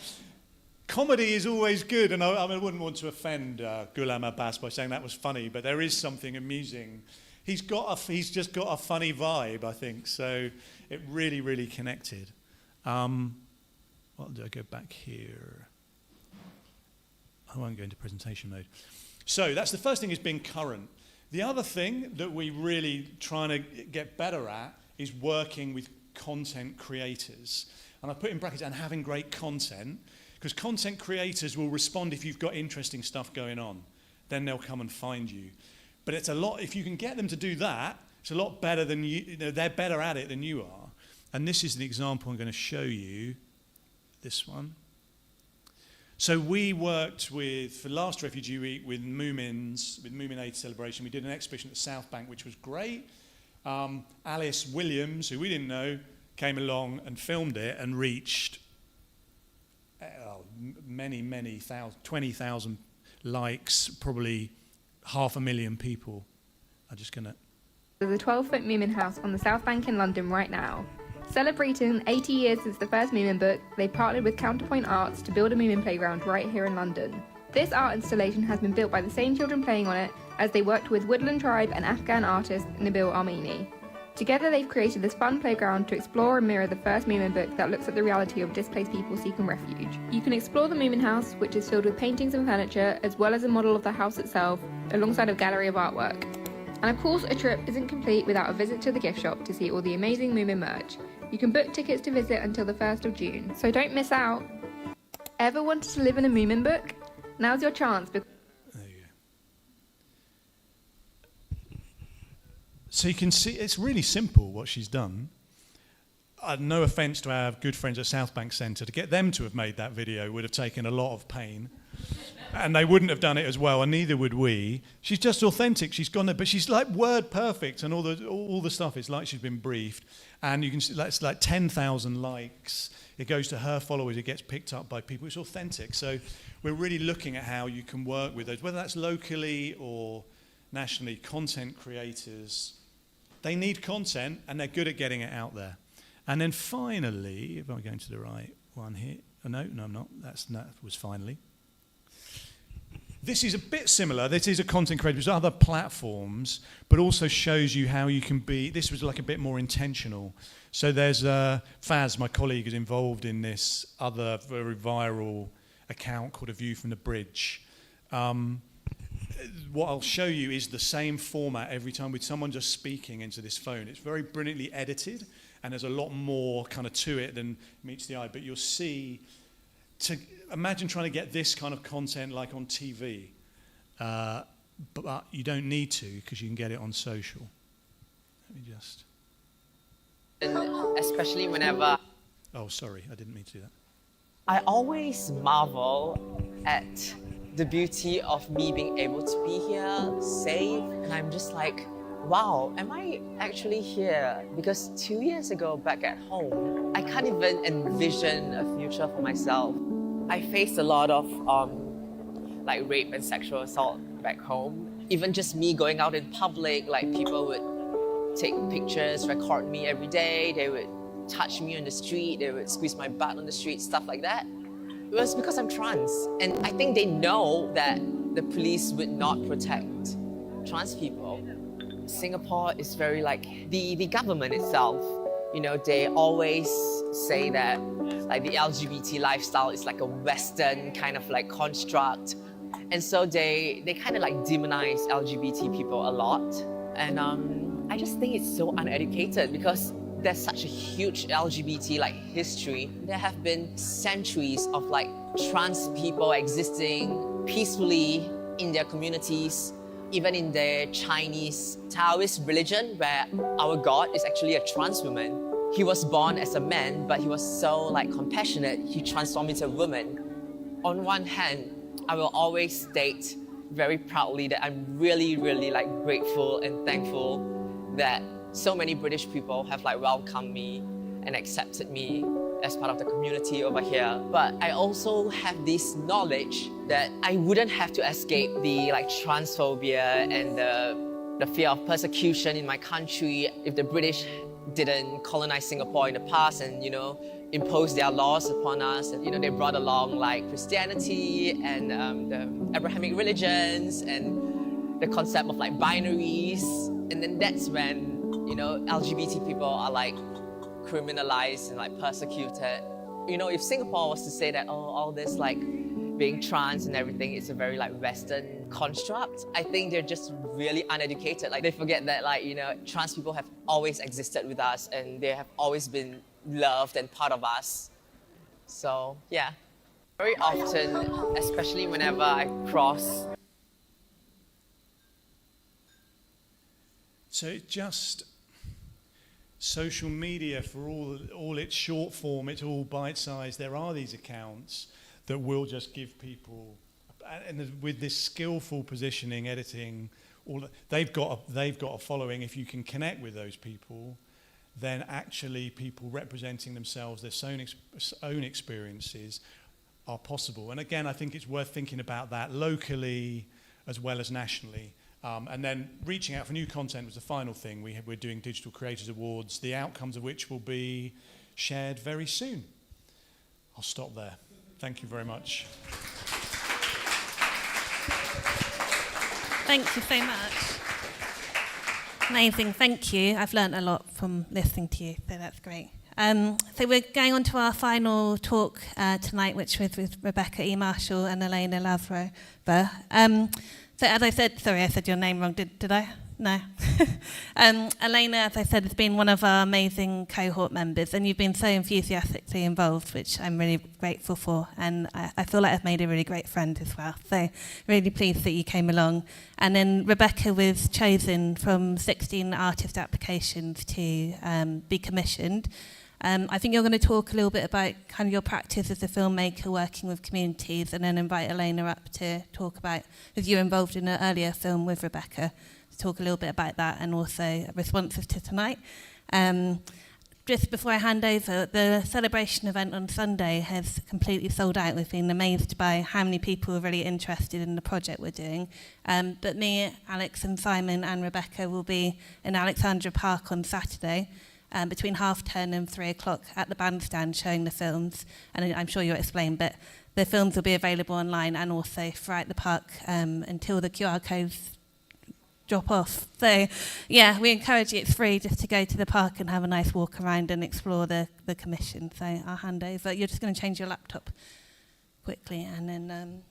comedy is always good, and I wouldn't want to offend Ghulam Abbas by saying that was funny, but there is something amusing. He's just got a funny vibe, I think, so it really, really connected. What do I go back here? I won't go into presentation mode. So that's the first thing, is being current. The other thing that we really trying to get better at is working with content creators. And I put in brackets, and having great content, because content creators will respond if you've got interesting stuff going on. Then they'll come and find you. But it's a lot, if you can get them to do that, it's a lot better than they're better at it than you are. And this is the example I'm going to show you, this one. So we worked for last Refugee Week with Moomins, with Moomin Aid Celebration. We did an exhibition at the South Bank, which was great. Alice Williams, who we didn't know, came along and filmed it and reached many thousands, 20,000 likes, probably 500,000 people. I'm just going to... There's a 12-foot Moomin house on the South Bank in London right now. Celebrating 80 years since the first Moomin book, they partnered with Counterpoint Arts to build a Moomin playground right here in London. This art installation has been built by the same children playing on it as they worked with Woodland Tribe and Afghan artist Nabil Armeni. Together they've created this fun playground to explore and mirror the first Moomin book that looks at the reality of displaced people seeking refuge. You can explore the Moomin house, which is filled with paintings and furniture, as well as a model of the house itself, alongside a gallery of artwork. And of course, a trip isn't complete without a visit to the gift shop to see all the amazing Moomin merch. You can book tickets to visit until the 1st of June, so don't miss out. Ever wanted to live in a Moomin book? Now's your chance. There you go. So you can see, it's really simple what she's done. No offence to our good friends at South Bank Centre, to get them to have made that video would have taken a lot of pain. And they wouldn't have done it as well, and neither would we. She's just authentic. She's gone there, but she's like word perfect, and all the stuff. It's like she's been briefed, and you can see it's like 10,000 likes. It goes to her followers. It gets picked up by people. It's authentic. So we're really looking at how you can work with those, whether that's locally or nationally. Content creators, they need content, and they're good at getting it out there. And then finally, if I'm going to the right one here, no, I'm not. That was finally. This is a bit similar. This is a content creator. There's other platforms, but also shows you how you can be. This was like a bit more intentional. So there's Faz, my colleague, is involved in this other very viral account called A View from the Bridge. What I'll show you is the same format every time with someone just speaking into this phone. It's very brilliantly edited, and there's a lot more kind of to it than meets the eye. But you'll see... Imagine trying to get this kind of content like on TV, but you don't need to because you can get it on social. Let me just... Especially whenever... Oh, sorry, I didn't mean to do that. I always marvel at the beauty of me being able to be here, safe, and I'm just like, wow, am I actually here? Because 2 years ago, back at home, I can't even envision a future for myself. I faced a lot of like rape and sexual assault back home. Even just me going out in public, like people would take pictures, record me every day. They would touch me on the street. They would squeeze my butt on the street, stuff like that. It was because I'm trans. And I think they know that the police would not protect trans people. Singapore is very like the government itself. You know, they always say that like the LGBT lifestyle is like a Western kind of like construct. And so they kind of like demonize LGBT people a lot. And I just think it's so uneducated because there's such a huge LGBT like history. There have been centuries of like trans people existing peacefully in their communities, even in the Chinese Taoist religion, where our God is actually a trans woman. He was born as a man, but he was so like compassionate, he transformed into a woman. On one hand, I will always state very proudly that I'm really, really like grateful and thankful that so many British people have like welcomed me and accepted me as part of the community over here. But I also have this knowledge that I wouldn't have to escape the like transphobia and the fear of persecution in my country if the British didn't colonize Singapore in the past and, you know, impose their laws upon us. And, they brought along like Christianity and the Abrahamic religions and the concept of like binaries. And then that's when, LGBT people are like criminalized and like persecuted. If Singapore was to say that, all this like being trans and everything is a very like Western construct, I think they're just really uneducated. Like they forget that trans people have always existed with us and they have always been loved and part of us. So yeah, very often, especially whenever I cross. So it just, social media, for all its short form, it's all bite-sized. There are these accounts that will just give people, and with this skillful positioning, editing, they've got a following. If you can connect with those people, then actually people representing themselves, their own experiences are possible. And again, I think it's worth thinking about that locally as well as nationally. And then reaching out for new content was the final thing. We're doing Digital Creators Awards, the outcomes of which will be shared very soon. I'll stop there. Thank you very much. Thank you so much. Amazing, thank you. I've learnt a lot from listening to you, so that's great. So we're going on to our final talk tonight, which was with Rebecca E. Marshall and Elena Lavrova. So as I said, sorry, I said your name wrong, did I? No. Elena, as I said, has been one of our amazing cohort members, and you've been so enthusiastically involved, which I'm really grateful for, and I feel like I've made a really great friend as well. So really pleased that you came along. And then Rebecca was chosen from 16 artist applications to be commissioned. I think you're going to talk a little bit about kind of your practice as a filmmaker working with communities, and then invite Elena up to talk about, as you're involved in an earlier film with Rebecca, to talk a little bit about that and also responses to tonight. Just before I hand over, the celebration event on Sunday has completely sold out. We've been amazed by how many people are really interested in the project we're doing. But me, Alex and Simon and Rebecca will be in Alexandra Park on Saturday, between 10:30 and 3 o'clock at the bandstand showing the films, and I'm sure you'll explain, but the films will be available online and also throughout the park until the QR codes drop off. So yeah, we encourage you, it's free, just to go to the park and have a nice walk around and explore the commission. So I'll hand over. You're just going to change your laptop quickly and then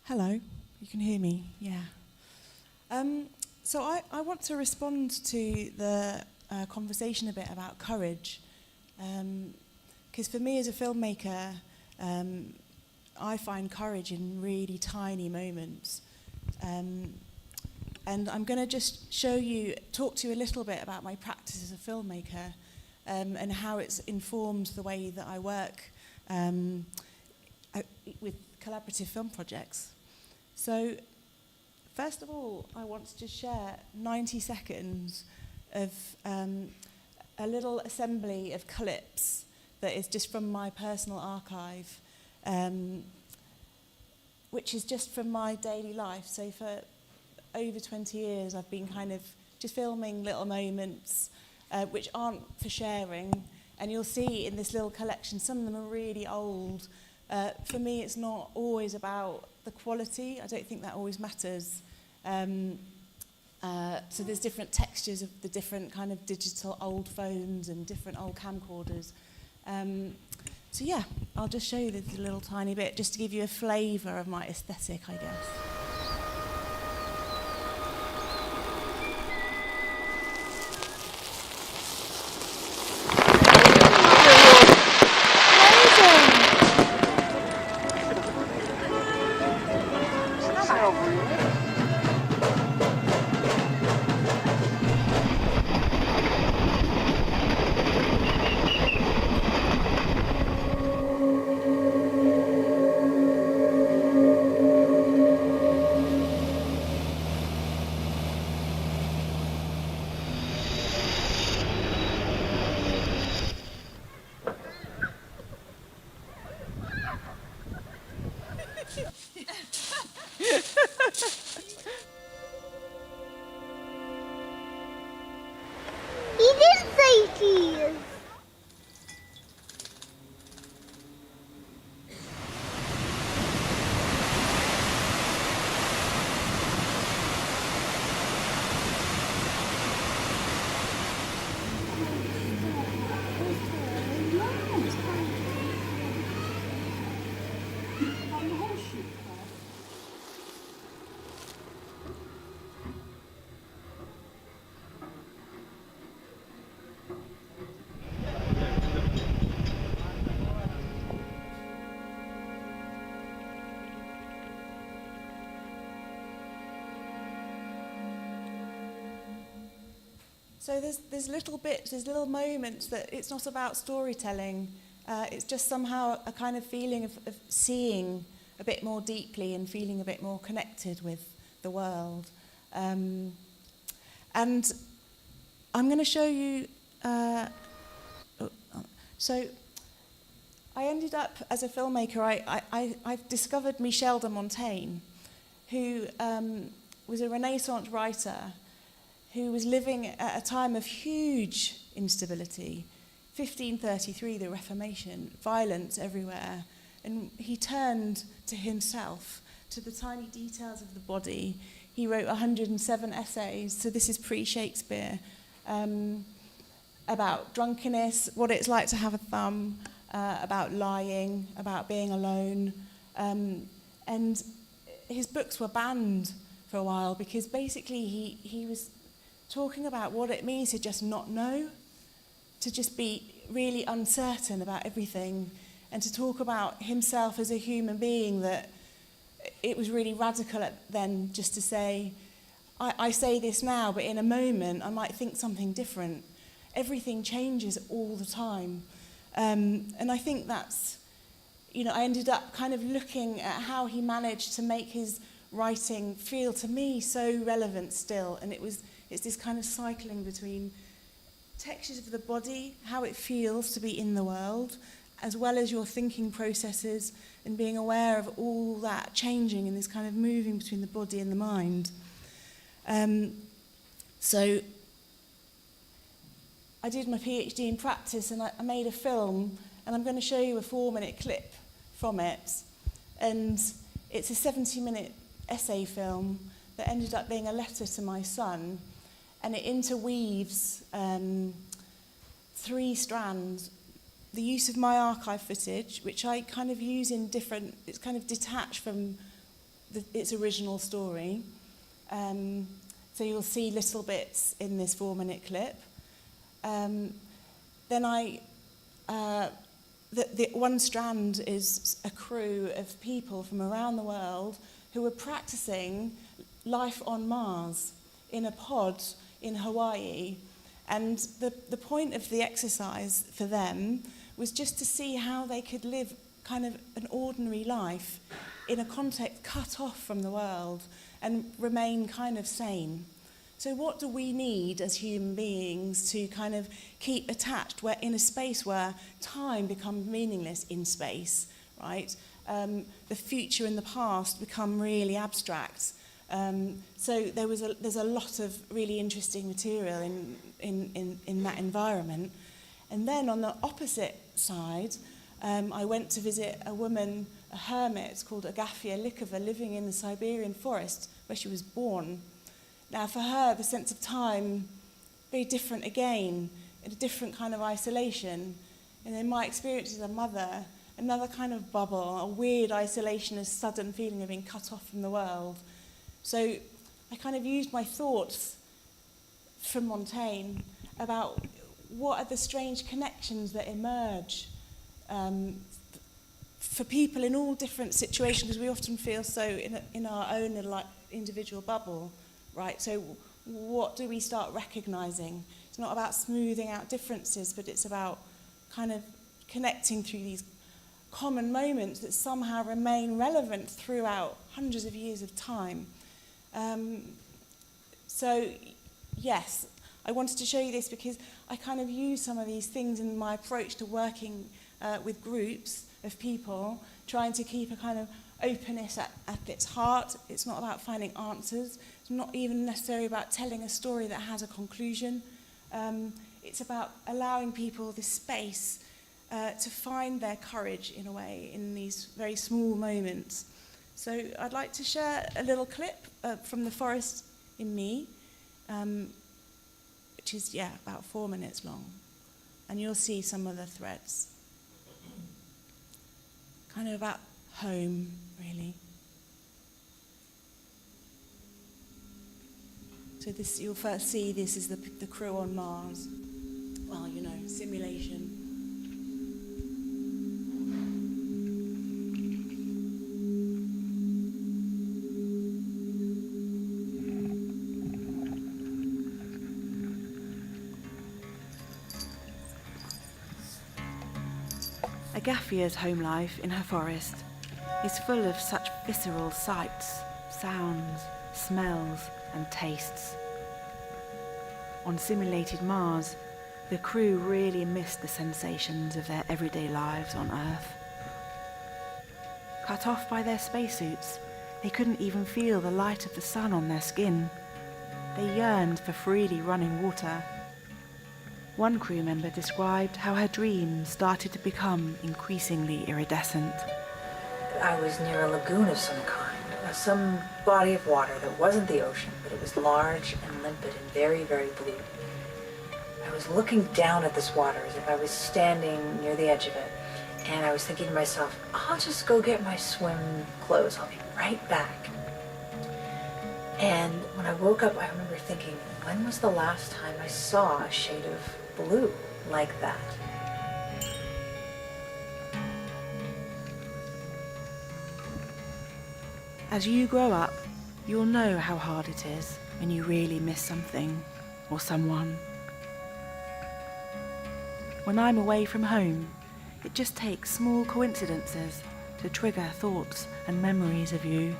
Hello, you can hear me, yeah. So I want to respond to the conversation a bit about courage, because for me as a filmmaker, I find courage in really tiny moments. And I'm going to just talk to you a little bit about my practice as a filmmaker, and how it's informed the way that I work with collaborative film projects. So, first of all, I want to just share 90 seconds of a little assembly of clips that is just from my personal archive, which is just from my daily life. So for over 20 years, I've been kind of just filming little moments which aren't for sharing. And you'll see in this little collection, some of them are really old. For me, it's not always about the quality. I don't think that always matters. So there's different textures of the different kind of digital old phones and different old camcorders. So yeah, I'll just show you this little tiny bit just to give you a flavour of my aesthetic, I guess. didn't say cheese. So there's little bits, there's little moments that it's not about storytelling. It's just somehow a kind of feeling of seeing a bit more deeply and feeling a bit more connected with the world. And I'm going to show you... so I ended up, as a filmmaker, I've discovered Michel de Montaigne, who was a Renaissance writer who was living at a time of huge instability. 1533, the Reformation, violence everywhere. And he turned to himself, to the tiny details of the body. He wrote 107 essays, so this is pre-Shakespeare, about drunkenness, what it's like to have a thumb, about lying, about being alone. And his books were banned for a while because basically he was talking about what it means to just not know, to just be really uncertain about everything, and to talk about himself as a human being, that it was really radical then just to say, I say this now, but in a moment I might think something different. Everything changes all the time. And I think that's, I ended up kind of looking at how he managed to make his writing feel to me so relevant still, and it's this kind of cycling between textures of the body, how it feels to be in the world, as well as your thinking processes and being aware of all that changing and this kind of moving between the body and the mind. So I did my PhD in practice and I made a film, and I'm going to show you a 4-minute clip from it. And it's a 70-minute essay film that ended up being a letter to my son. And it interweaves 3 strands. The use of my archive footage, which I kind of use in different, it's kind of detached from its original story. So you'll see little bits in this 4-minute clip. Then the one strand is a crew of people from around the world who were practicing life on Mars in a pod in Hawaii. And the point of the exercise for them was just to see how they could live kind of an ordinary life in a context cut off from the world and remain kind of sane. So what do we need as human beings to kind of keep attached in a space where time becomes meaningless in space, right? The future and the past become really abstract. So there's a lot of really interesting material in that environment. And then on the opposite side, I went to visit a woman, a hermit called Agafia Likova, living in the Siberian forest where she was born. Now for her, the sense of time, very different again, in a different kind of isolation. And in my experience as a mother, another kind of bubble, a weird isolation, a sudden feeling of being cut off from the world. So I kind of used my thoughts from Montaigne about what are the strange connections that emerge for people in all different situations, because we often feel so in our own individual bubble, right? So what do we start recognizing? It's not about smoothing out differences, but it's about kind of connecting through these common moments that somehow remain relevant throughout hundreds of years of time. So, yes, I wanted to show you this because I kind of use some of these things in my approach to working with groups of people, trying to keep a kind of openness at its heart. It's not about finding answers. It's not even necessarily about telling a story that has a conclusion. it's about allowing people this space to find their courage in a way in these very small moments. So I'd like to share a little clip from The Forest in Me, which is, about 4 minutes long. And you'll see some of the threads. Kind of about home, really. So this, you'll first see this is the crew on Mars. Well, simulation. Agafia's home life in her forest is full of such visceral sights, sounds, smells and tastes. On simulated Mars, the crew really missed the sensations of their everyday lives on Earth. Cut off by their spacesuits, they couldn't even feel the light of the sun on their skin. They yearned for freely running water. One crew member described how her dreams started to become increasingly iridescent. I was near a lagoon of some kind, some body of water that wasn't the ocean, but it was large and limpid and very, very blue. I was looking down at this water as if I was standing near the edge of it, and I was thinking to myself, I'll just go get my swim clothes, I'll be right back. And when I woke up, I remember thinking, when was the last time I saw a shade of blue like that? As you grow up, you'll know how hard it is when you really miss something or someone. When I'm away from home, it just takes small coincidences to trigger thoughts and memories of you.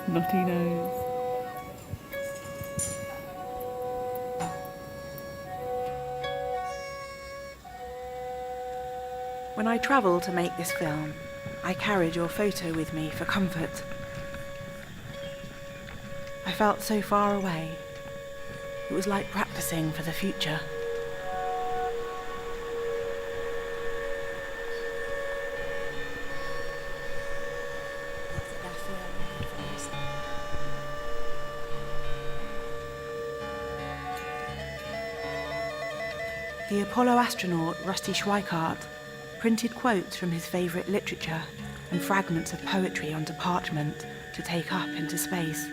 Snotty nose. When I travelled to make this film, I carried your photo with me for comfort. I felt so far away. It was like practicing for the future. The Apollo astronaut Rusty Schweikart printed quotes from his favourite literature and fragments of poetry onto parchment to take up into space.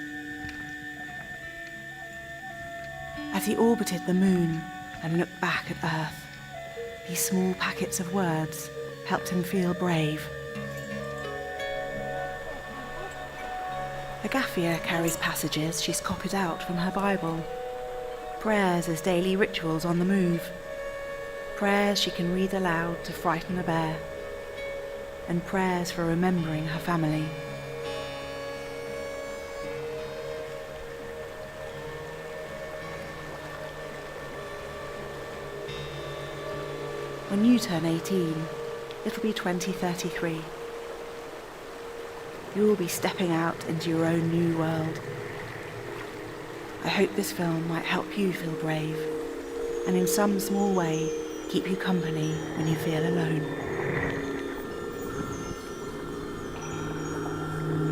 As he orbited the moon and looked back at Earth, these small packets of words helped him feel brave. Agafia carries passages she's copied out from her Bible, prayers as daily rituals on the move, prayers she can read aloud to frighten a bear, and prayers for remembering her family. When you turn 18, it'll be 2033. You'll be stepping out into your own new world. I hope this film might help you feel brave, and in some small way, keep you company when you feel alone.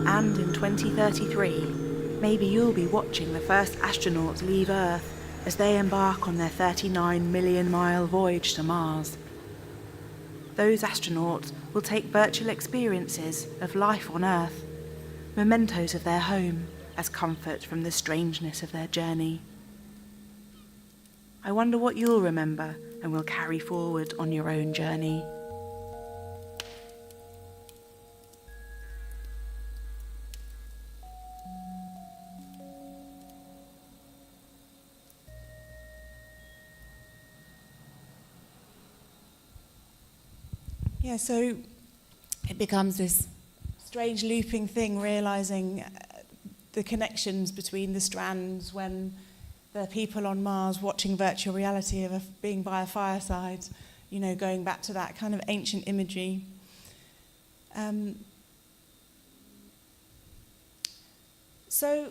And in 2033, maybe you'll be watching the first astronauts leave Earth as they embark on their 39 million mile voyage to Mars. Those astronauts will take virtual experiences of life on Earth, mementos of their home as comfort from the strangeness of their journey. I wonder what you'll remember and will carry forward on your own journey. Yeah, so it becomes this strange looping thing, realising the connections between the strands when the people on Mars watching virtual reality of being by a fireside, you know, going back to that kind of ancient imagery. So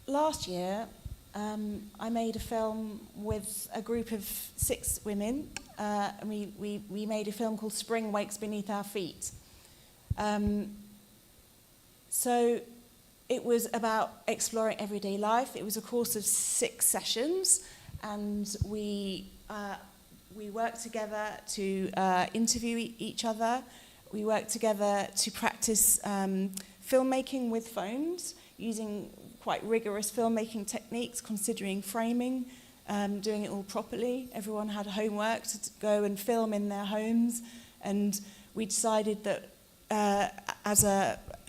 last year, I made a film with a group of 6 women, and we made a film called Spring Wakes Beneath Our Feet. So it was about exploring everyday life. It was a course of 6 sessions, and we worked together to interview each other. We worked together to practice filmmaking with phones, using quite rigorous filmmaking techniques, considering framing, doing it all properly. Everyone had homework to go and film in their homes, and we decided that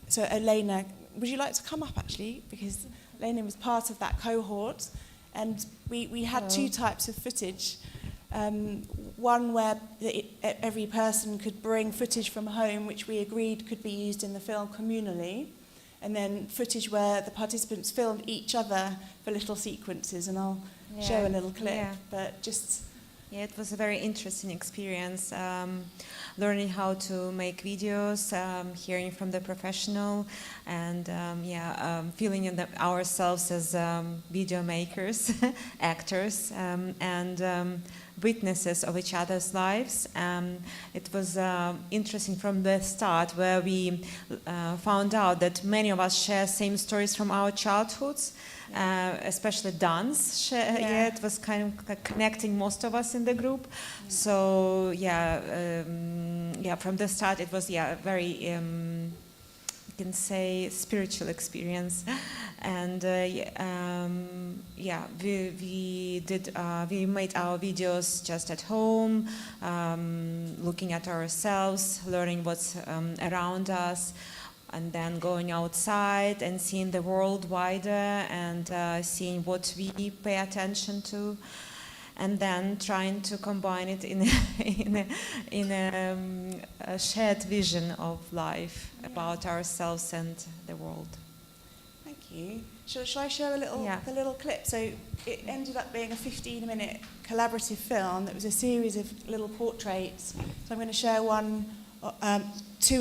so Elena, would you like to come up actually? Because Elena was part of that cohort, and we had 2 types of footage. One where every person could bring footage from home, which we agreed could be used in the film communally, and then footage where the participants filmed each other for little sequences, and I'll show a little clip, but just... Yeah, it was a very interesting experience, learning how to make videos, hearing from the professional, and feeling in ourselves as video makers, actors, and witnesses of each other's lives. It was interesting from the start, where we found out that many of us share same stories from our childhoods, especially dance. It was kind of like connecting most of us in the group. So from the start it was very you can say spiritual experience, and we made our videos just at home, looking at ourselves, learning what's around us, and then going outside and seeing the world wider, and seeing what we pay attention to, and then trying to combine it in a shared vision of life about ourselves and the world. Thank you. Shall I show the little clip? So it ended up being a 15-minute collaborative film that was a series of little portraits. So I'm going to share 2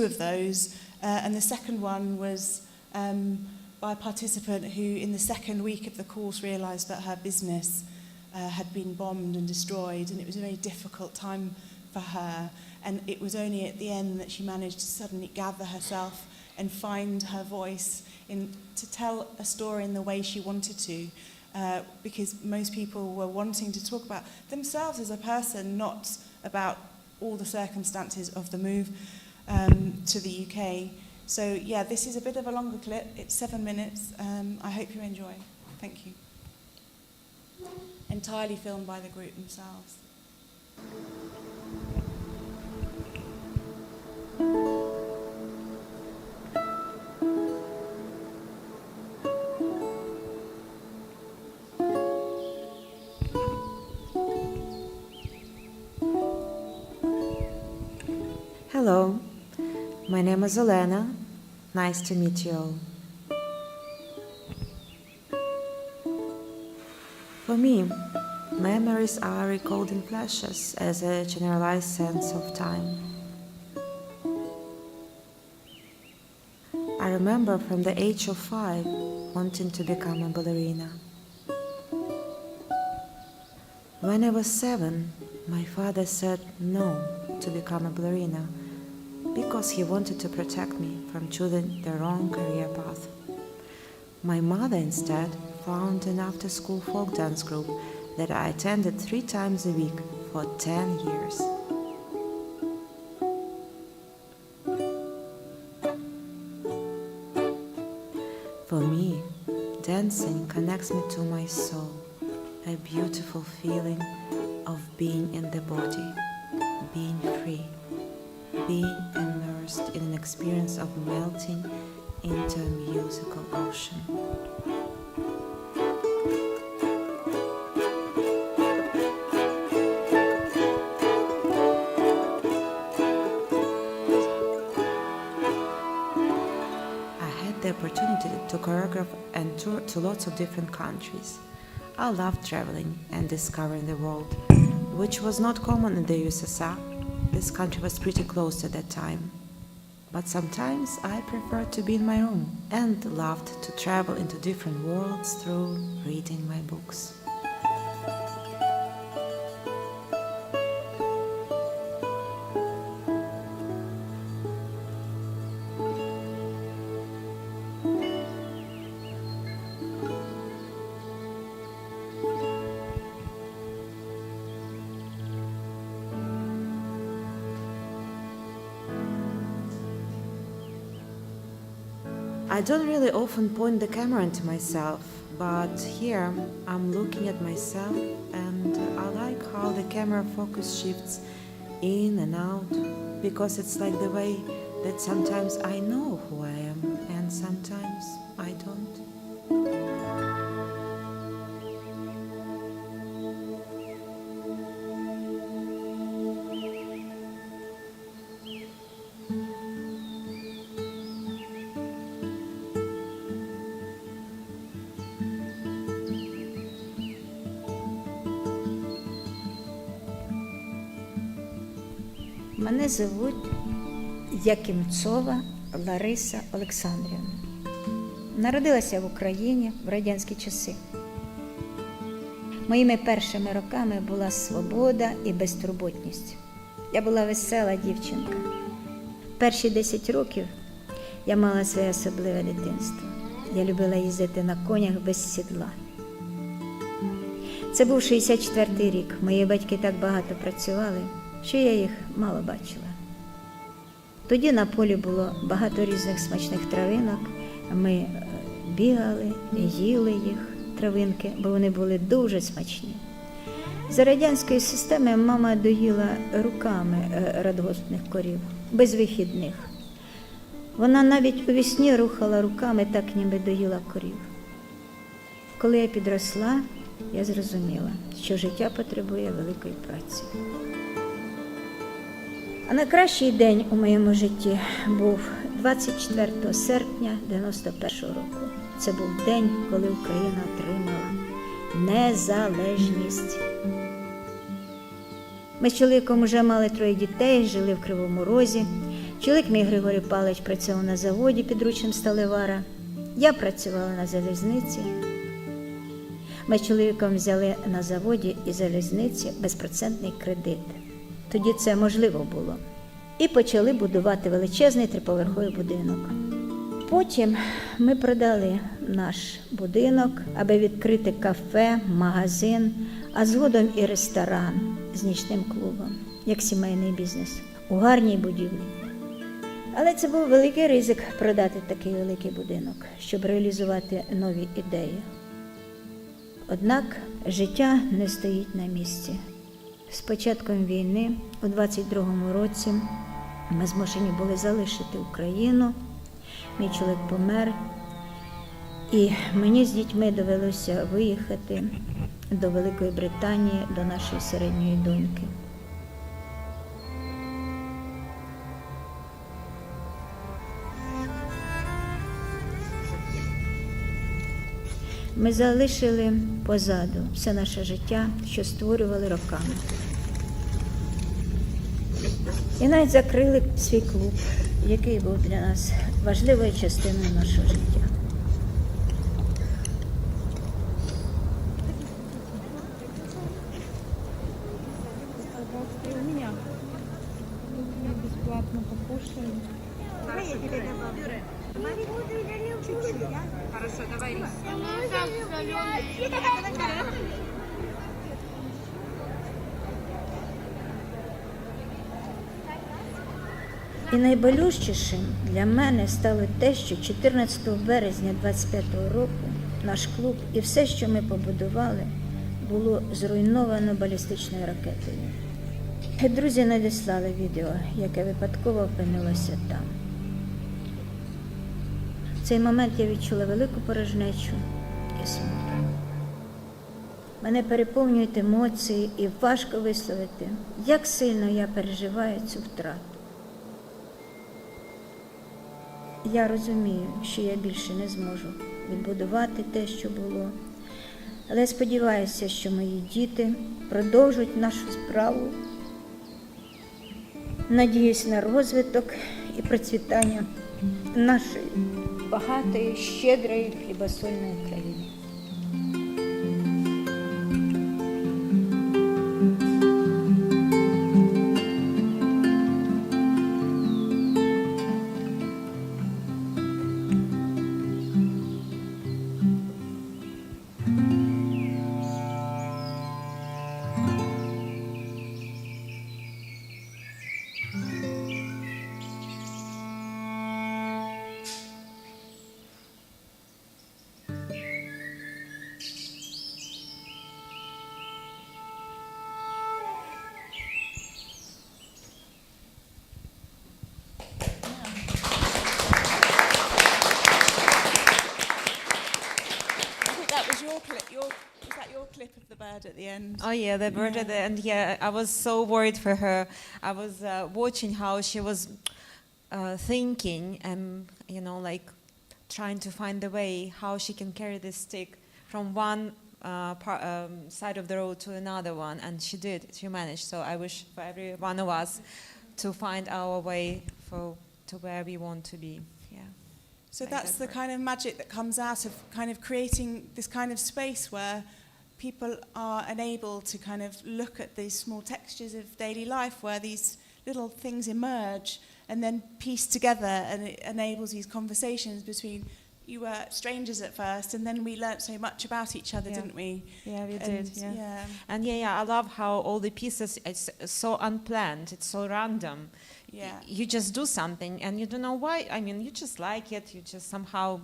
of those. And the second one was by a participant who, in the second week of the course, realised that her business had been bombed and destroyed, and it was a very difficult time for her. And it was only at the end that she managed to suddenly gather herself and find her voice to tell a story in the way she wanted to, because most people were wanting to talk about themselves as a person, not about all the circumstances of the move to the UK. So this is a bit of a longer clip. It's 7 minutes. I hope you enjoy. Thank you. Entirely filmed by the group themselves. Hello, my name is Elena. Nice to meet you all. For me, memories are recalled in flashes as a generalized sense of time. I remember from the age of 5 wanting to become a ballerina. When I was 7, my father said no to become a ballerina because he wanted to protect me from choosing the wrong career path. My mother instead found an after-school folk dance group that I attended 3 times a week for 10 years. For me, dancing connects me to my soul, a beautiful feeling of being in the body, being free, being immersed in an experience of melting into a musical ocean. tour to lots of different countries. I loved traveling and discovering the world, which was not common in the USSR. This country was pretty closed at that time. But sometimes I preferred to be in my room and loved to travel into different worlds through reading my books. I don't really often point the camera into myself, but here I'm looking at myself and I like how the camera focus shifts in and out, because it's like the way that sometimes I know who I am and sometimes I don't. Мене звуть Якимцова Лариса Олександрівна. Народилася в Україні в радянські часи. Моїми першими роками була свобода і безтурботність. Я була весела дівчинка. Перші 10 років я мала своє особливе дитинство. Я любила їздити на конях без сідла. Це був 64-й рік. Мої батьки так багато працювали, що я їх мало бачила. Тоді на полі було багато різних смачних травинок. Ми бігали, їли їх, травинки, бо вони були дуже смачні. За радянської системи мама доїла руками радгоспних корів, без вихідних. Вона навіть у вісні рухала руками, так ніби доїла корів. Коли я підросла, я зрозуміла, що життя потребує великої праці. А найкращий день у моєму житті був 24 серпня 91-го року. Це був день, коли Україна отримала незалежність. Ми з чоловіком вже мали 3 дітей, жили в Кривому Розі. Чоловік мій Григорій Павлович працював на заводі підручним сталевара. Я працювала на залізниці. Ми з чоловіком взяли на заводі і залізниці безпроцентний кредит. Тоді це можливо було. І почали будувати величезний 3-поверховий будинок. Потім ми продали наш будинок, аби відкрити кафе, магазин, а згодом і ресторан з нічним клубом, як сімейний бізнес, у гарній будівлі. Але це був великий ризик продати такий великий будинок, щоб реалізувати нові ідеї. Однак життя не стоїть на місці. З початком війни, у 22-му році, ми змушені були залишити Україну. Мій чоловік помер, і мені з дітьми довелося виїхати до Великої Британії, до нашої середньої доньки. Ми залишили позаду все наше життя, що створювали роками. І навіть закрили свій клуб, який був для нас важливою частиною нашого життя. Бесплатно покушаем. Давай я тебе добавлю. Хорошо, давай рис. І найболючішим для мене стало те, що 14 березня 25-го року наш клуб і все, що ми побудували, було зруйновано балістичною ракетою. Друзі надіслали відео, яке випадково опинилося там. В цей момент я відчула велику порожнечу і смуток. Мене переповнюють емоції і важко висловити, як сильно я переживаю цю втрату. Я розумію, що я більше не зможу відбудувати те, що було. Але я сподіваюся, що мої діти продовжують нашу справу. Надіюсь на розвиток і процвітання нашої багатої, щедрої, хлібосольної країни. Was that your clip of the bird at the end? Oh yeah, the bird at the end. Yeah, I was so worried for her. I was watching how she was thinking and, you know, like trying to find the way how she can carry this stick from one side of the road to another one, and she did. She managed. So I wish for every one of us to find our way to where we want to be. Yeah. So that's the kind of magic that comes out of kind of creating this kind of space where people are enabled to kind of look at these small textures of daily life, where these little things emerge and then piece together, and it enables these conversations between, you were strangers at first, and then we learnt so much about each other, didn't we? Yeah, we did. Yeah. And I love how all the pieces, it's so unplanned, it's so random. Yeah. You just do something and you don't know why. I mean, you just like it, you just somehow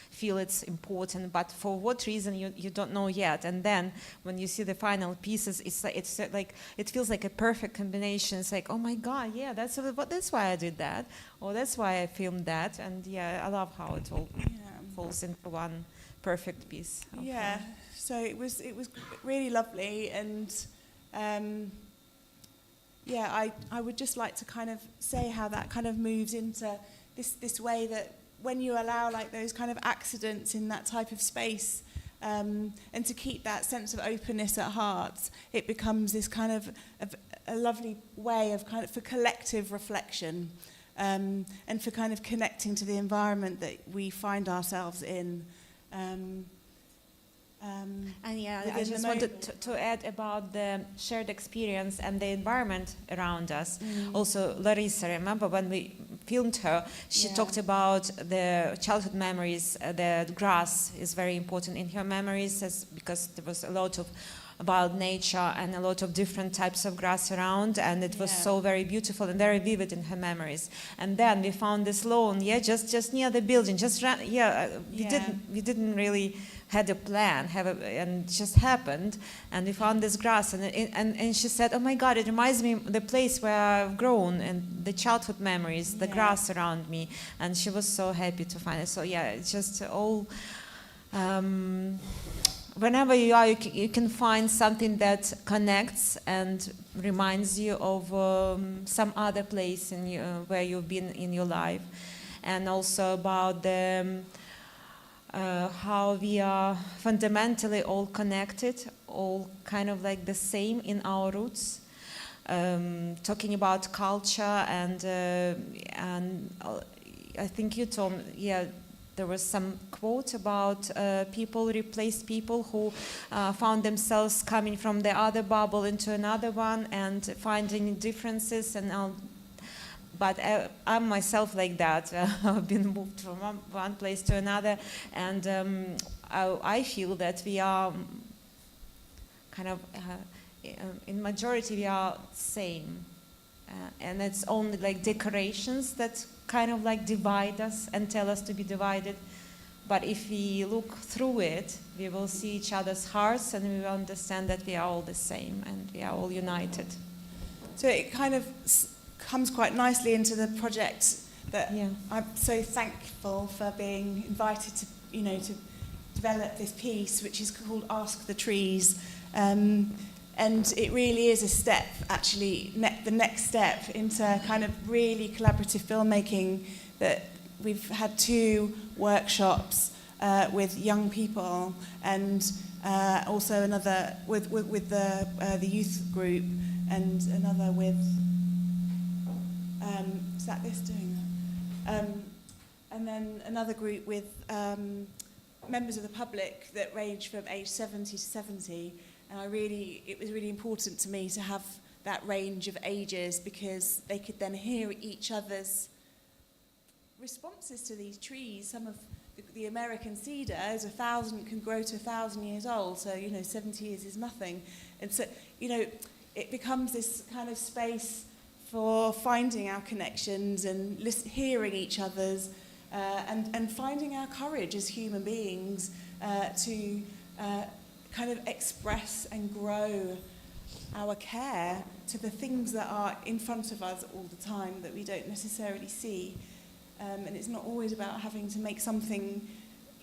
feel it's important, but for what reason you don't know yet. And then when you see the final pieces, it's like it feels like a perfect combination. It's like, oh my God, yeah, that's why I did that, or that's why I filmed that. And yeah, I love how it all falls into one perfect piece. Yeah. So it was really lovely, and I would just like to kind of say how that kind of moves into this way that when you allow like those kind of accidents in that type of space, and to keep that sense of openness at heart, it becomes this kind of a lovely way of kind of for collective reflection, and for kind of connecting to the environment that we find ourselves in. And yeah, I just wanted to add about the shared experience and the environment around us. Also, Larissa, remember when we filmed her, she talked about the childhood memories. The grass is very important in her memories, because there was a lot of wild nature and a lot of different types of grass around, and it was so very beautiful and very vivid in her memories. And then we found this lawn, just near the building, we didn't really had a plan, and it just happened, and we found this grass, and she said, oh my God, it reminds me of the place where I've grown, and the childhood memories, the grass around me, and she was so happy to find it. So yeah, it's just all, whenever you are, you can find something that connects and reminds you of some other place where you've been in your life, and also about the how we are fundamentally all connected, all kind of like the same in our roots. Talking about culture, and I think you told me, there was some quote about people replaced people who found themselves coming from the other bubble into another one and finding differences, and but I'm myself like that. I've been moved from one place to another, and I feel that we are kind of, in majority, we are same. And it's only like decorations that kind of like divide us and tell us to be divided. But if we look through it, we will see each other's hearts, and we will understand that we are all the same and we are all united. So it kind of comes quite nicely into the project that I'm so thankful for being invited to, to develop this piece, which is called Ask the Trees. And it really is a step, actually, the next step into kind of really collaborative filmmaking. That we've had 2 workshops with young people, and also another with the youth group, and another with is that this doing that? And then another group with members of the public that range from age 70 to 70, and it was really important to me to have that range of ages, because they could then hear each other's responses to these trees. Some of the American cedar can grow to 1,000 years old, so 70 years is nothing, and so it becomes this kind of space for finding our connections and hearing each other's and finding our courage as human beings to kind of express and grow our care to the things that are in front of us all the time that we don't necessarily see. And it's not always about having to make something,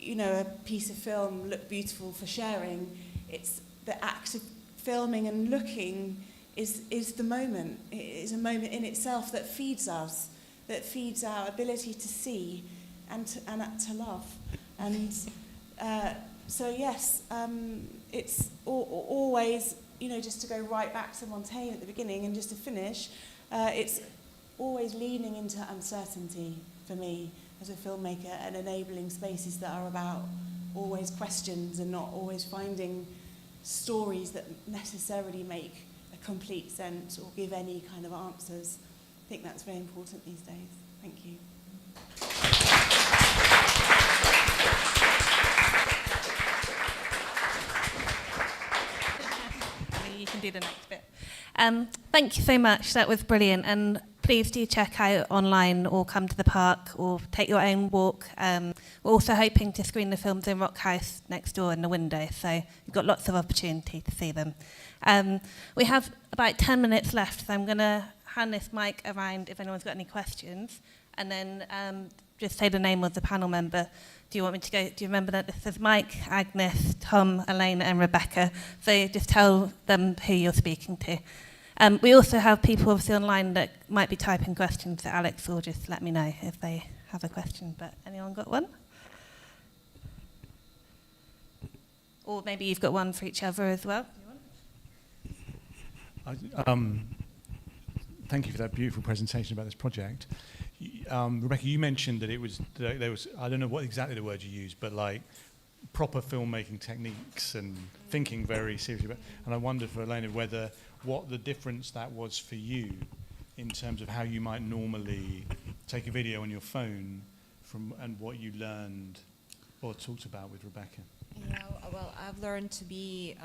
a piece of film look beautiful for sharing. It's the act of filming and looking is the moment. It is a moment in itself that feeds us, that feeds our ability to see and to love. And so yes, it's always, just to go right back to Montaigne at the beginning and just to finish, it's always leaning into uncertainty for me as a filmmaker, and enabling spaces that are about always questions and not always finding stories that necessarily make a complete sense or give any kind of answers. I think that's very important these days. Thank you. You can do the next bit. Thank you so much. That was brilliant. And please do check out online or come to the park or take your own walk. We're also hoping to screen the films in Rock House next door in the window, so you've got lots of opportunity to see them. We have about 10 minutes left, so I'm going to hand this mic around if anyone's got any questions, and then just say the name of the panel member. Do you want me to go? Do you remember that this is Mike, Agnes, Tom, Elaine, and Rebecca? So just tell them who you're speaking to. We also have people obviously online that might be typing questions to Alex, or just let me know if they have a question. But anyone got one? Or maybe you've got one for each other as well. Thank you for that beautiful presentation about this project. Rebecca, you mentioned that there was, I don't know what exactly the word you used, but like proper filmmaking techniques and thinking very seriously about. And I wondered for Elena what the difference that was for you in terms of how you might normally take a video on your phone and what you learned or talked about with Rebecca. Yeah, well, I've learned to be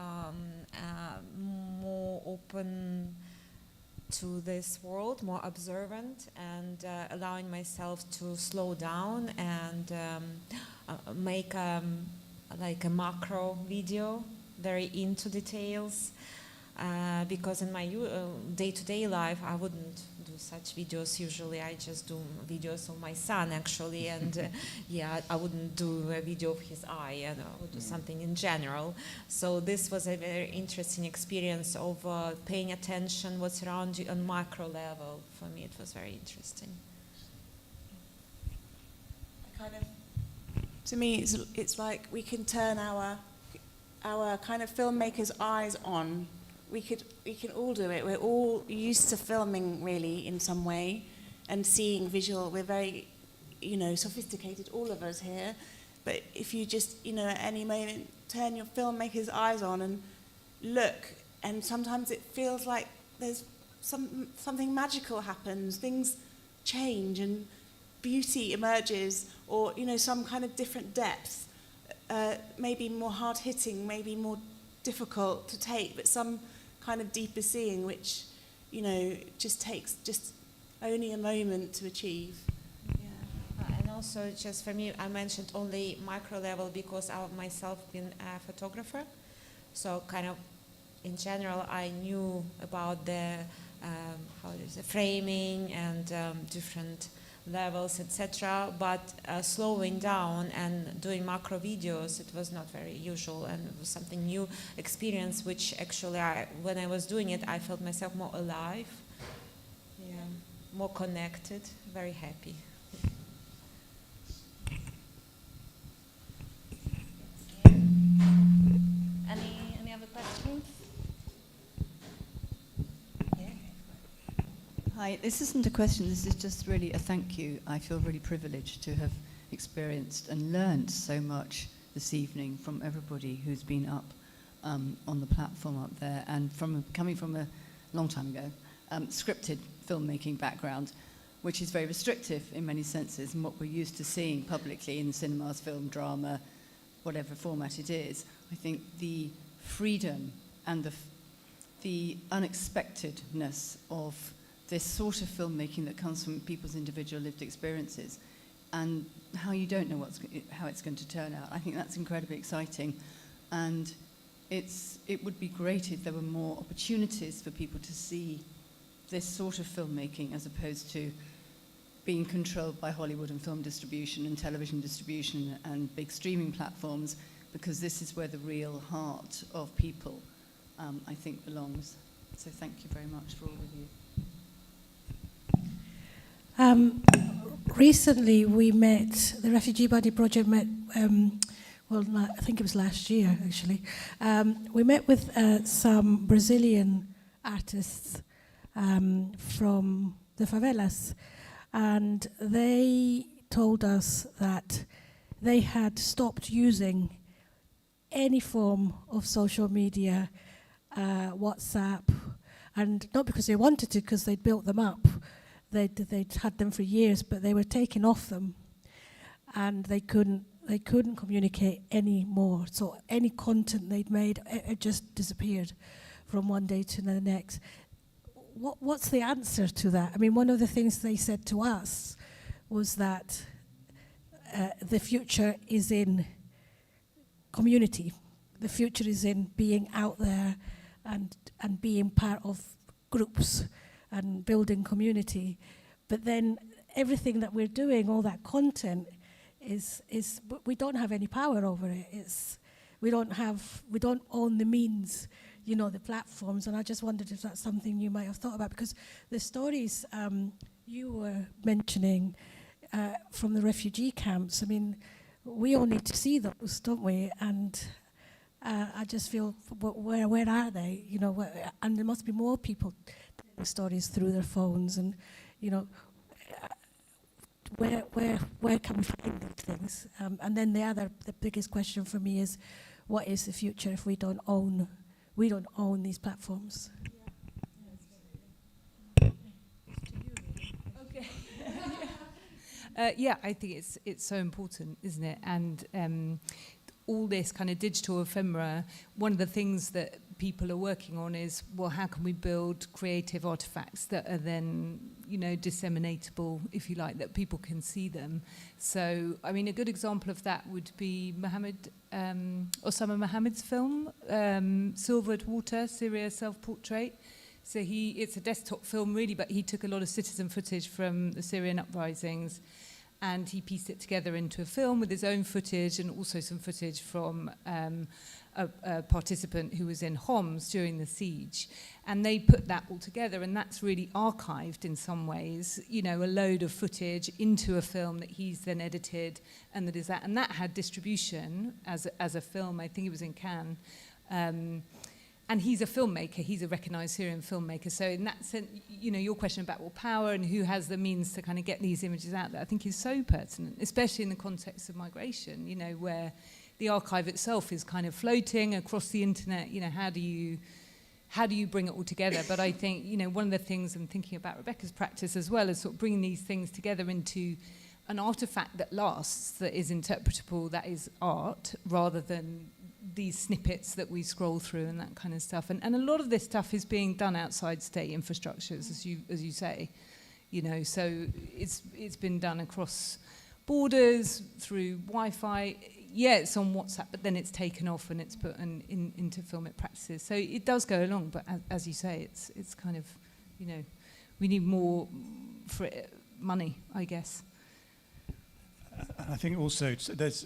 more open to this world, more observant, and allowing myself to slow down and make like a macro video, very into details, because in my day-to-day life I wouldn't do such videos usually. I just do videos of my son actually, and yeah, I wouldn't do a video of his eye, and I would do something in general. So this was a very interesting experience of paying attention what's around you on macro level. For me it was very interesting. To me it's like we can turn our kind of filmmaker's eyes on. We can all do it. We're all used to filming really in some way and seeing visual. We're very, sophisticated, all of us here. But if you just, at any moment turn your filmmaker's eyes on and look, and sometimes it feels like there's something magical happens. Things change and beauty emerges, or some kind of different depth. Maybe more hard-hitting, maybe more difficult to take, but some kind of deeper seeing, which just takes only a moment to achieve. Yeah. And also, just for me, I mentioned only micro level because I've myself been a photographer, so kind of in general I knew about the framing and different levels, etc. But slowing down and doing macro videos, it was not very usual, and it was something new experience, which actually when I was doing it, I felt myself more alive, more connected, very happy. Hi, this isn't a question, this is just really a thank you. I feel really privileged to have experienced and learned so much this evening from everybody who's been up on the platform up there, and coming from a long time ago, scripted filmmaking background, which is very restrictive in many senses, and what we're used to seeing publicly in cinemas, film, drama, whatever format it is. I think the freedom and the unexpectedness of this sort of filmmaking that comes from people's individual lived experiences, and how you don't know how it's going to turn out. I think that's incredibly exciting, and it would be great if there were more opportunities for people to see this sort of filmmaking as opposed to being controlled by Hollywood and film distribution and television distribution and big streaming platforms, because this is where the real heart of people, I think, belongs. So thank you very much for all of you. Recently, we met, the Refugee Buddy Project met, I think it was last year, actually. We met with some Brazilian artists from the favelas, and they told us that they had stopped using any form of social media, WhatsApp, and not because they wanted to, because they'd built them up. They'd had them for years, but they were taken off them, and they couldn't communicate anymore. So any content they'd made, it just disappeared from one day to the next. What's the answer to that? I mean, one of the things they said to us was that the future is in community. The future is in being out there and being part of groups and building community. But then everything that we're doing, all that content, is we don't have any power over it. We don't own the means, the platforms. And I just wondered if that's something you might have thought about, because the stories you were mentioning from the refugee camps, I mean, we all need to see those, don't we? And I just feel, where are they? And there must be more people telling stories through their phones, and where can we find these things? And then the biggest question for me is, what is the future if we don't own these platforms? Yeah, I think it's so important, isn't it? And all this kind of digital ephemera, one of the things that people are working on is, well, how can we build creative artifacts that are then, disseminatable, if you like, that people can see them. So, I mean, a good example of that would be Osama Mohammed's film, Silvered Water, Syria Self-Portrait. So it's a desktop film, really, but he took a lot of citizen footage from the Syrian uprisings, and he pieced it together into a film with his own footage and also some footage from a participant who was in Homs during the siege. And they put that all together, and that's really archived in some ways, a load of footage into a film that he's then edited, and that had distribution as a film. I think it was in Cannes. And he's a filmmaker, he's a recognised Syrian filmmaker. So in that sense, your question about power and who has the means to kind of get these images out there, I think is so pertinent, especially in the context of migration, where the archive itself is kind of floating across the internet. How do you bring it all together? But I think, one of the things I'm thinking about Rebecca's practice as well is sort of bringing these things together into an artifact that lasts, that is interpretable, that is art, rather than these snippets that we scroll through and that kind of stuff. And a lot of this stuff is being done outside state infrastructures, as you say. So it's been done across borders, through Wi-Fi. Yeah, it's on WhatsApp, but then it's taken off and it's put into filmic practices. So it does go along, but as you say, it's kind of, we need more for it, money, I guess. I think also there's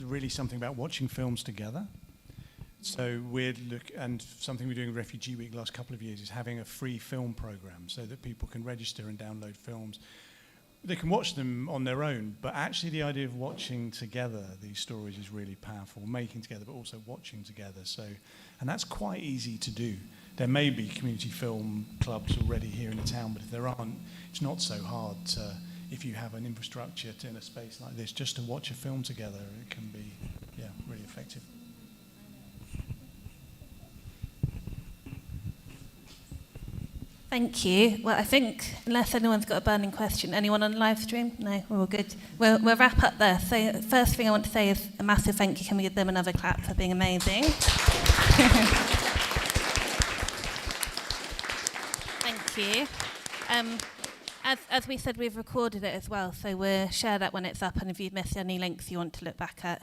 really something about watching films together. So and something we're doing with Refugee Week the last couple of years is having a free film program so that people can register and download films. They can watch them on their own, but actually the idea of watching together these stories is really powerful, making together, but also watching together. So, and that's quite easy to do. there may be community film clubs already here in the town, but if there aren't, it's not so hard to, if you have an infrastructure in a space like this, just to watch a film together. It can be, yeah, really effective. Thank you. Well, I think, unless anyone's got a burning question, anyone on the live stream? No, we're all good. We'll wrap up there. So first thing I want to say is a massive thank you. Can we give them another clap for being amazing? Thank you. As we said, we've recorded it as well, so we'll share that when it's up, and if you've missed any links you want to look back at,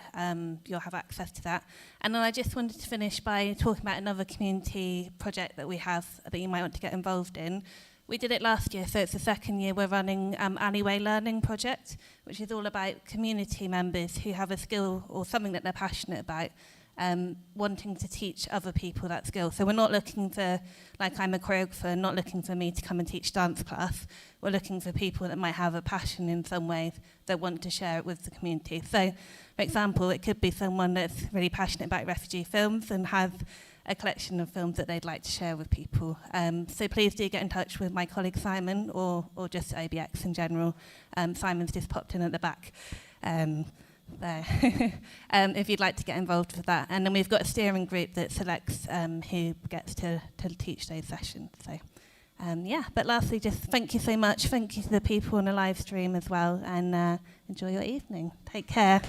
you'll have access to that. And then I just wanted to finish by talking about another community project that we have that you might want to get involved in. We did it last year, so it's the second year we're running Alleyway Learning Project, which is all about community members who have a skill or something that they're passionate about, wanting to teach other people that skill. So we're not looking for, like I'm a choreographer, not looking for me to come and teach dance class. We're looking for people that might have a passion in some way that want to share it with the community. So, for example, it could be someone that's really passionate about refugee films and has a collection of films that they'd like to share with people. So please do get in touch with my colleague Simon or just OBX in general. Simon's just popped in at the back. There. If you'd like to get involved with that. And then we've got a steering group that selects who gets to teach those sessions. So, yeah, but lastly, just thank you so much. Thank you to the people on the live stream as well, and enjoy your evening. Take care.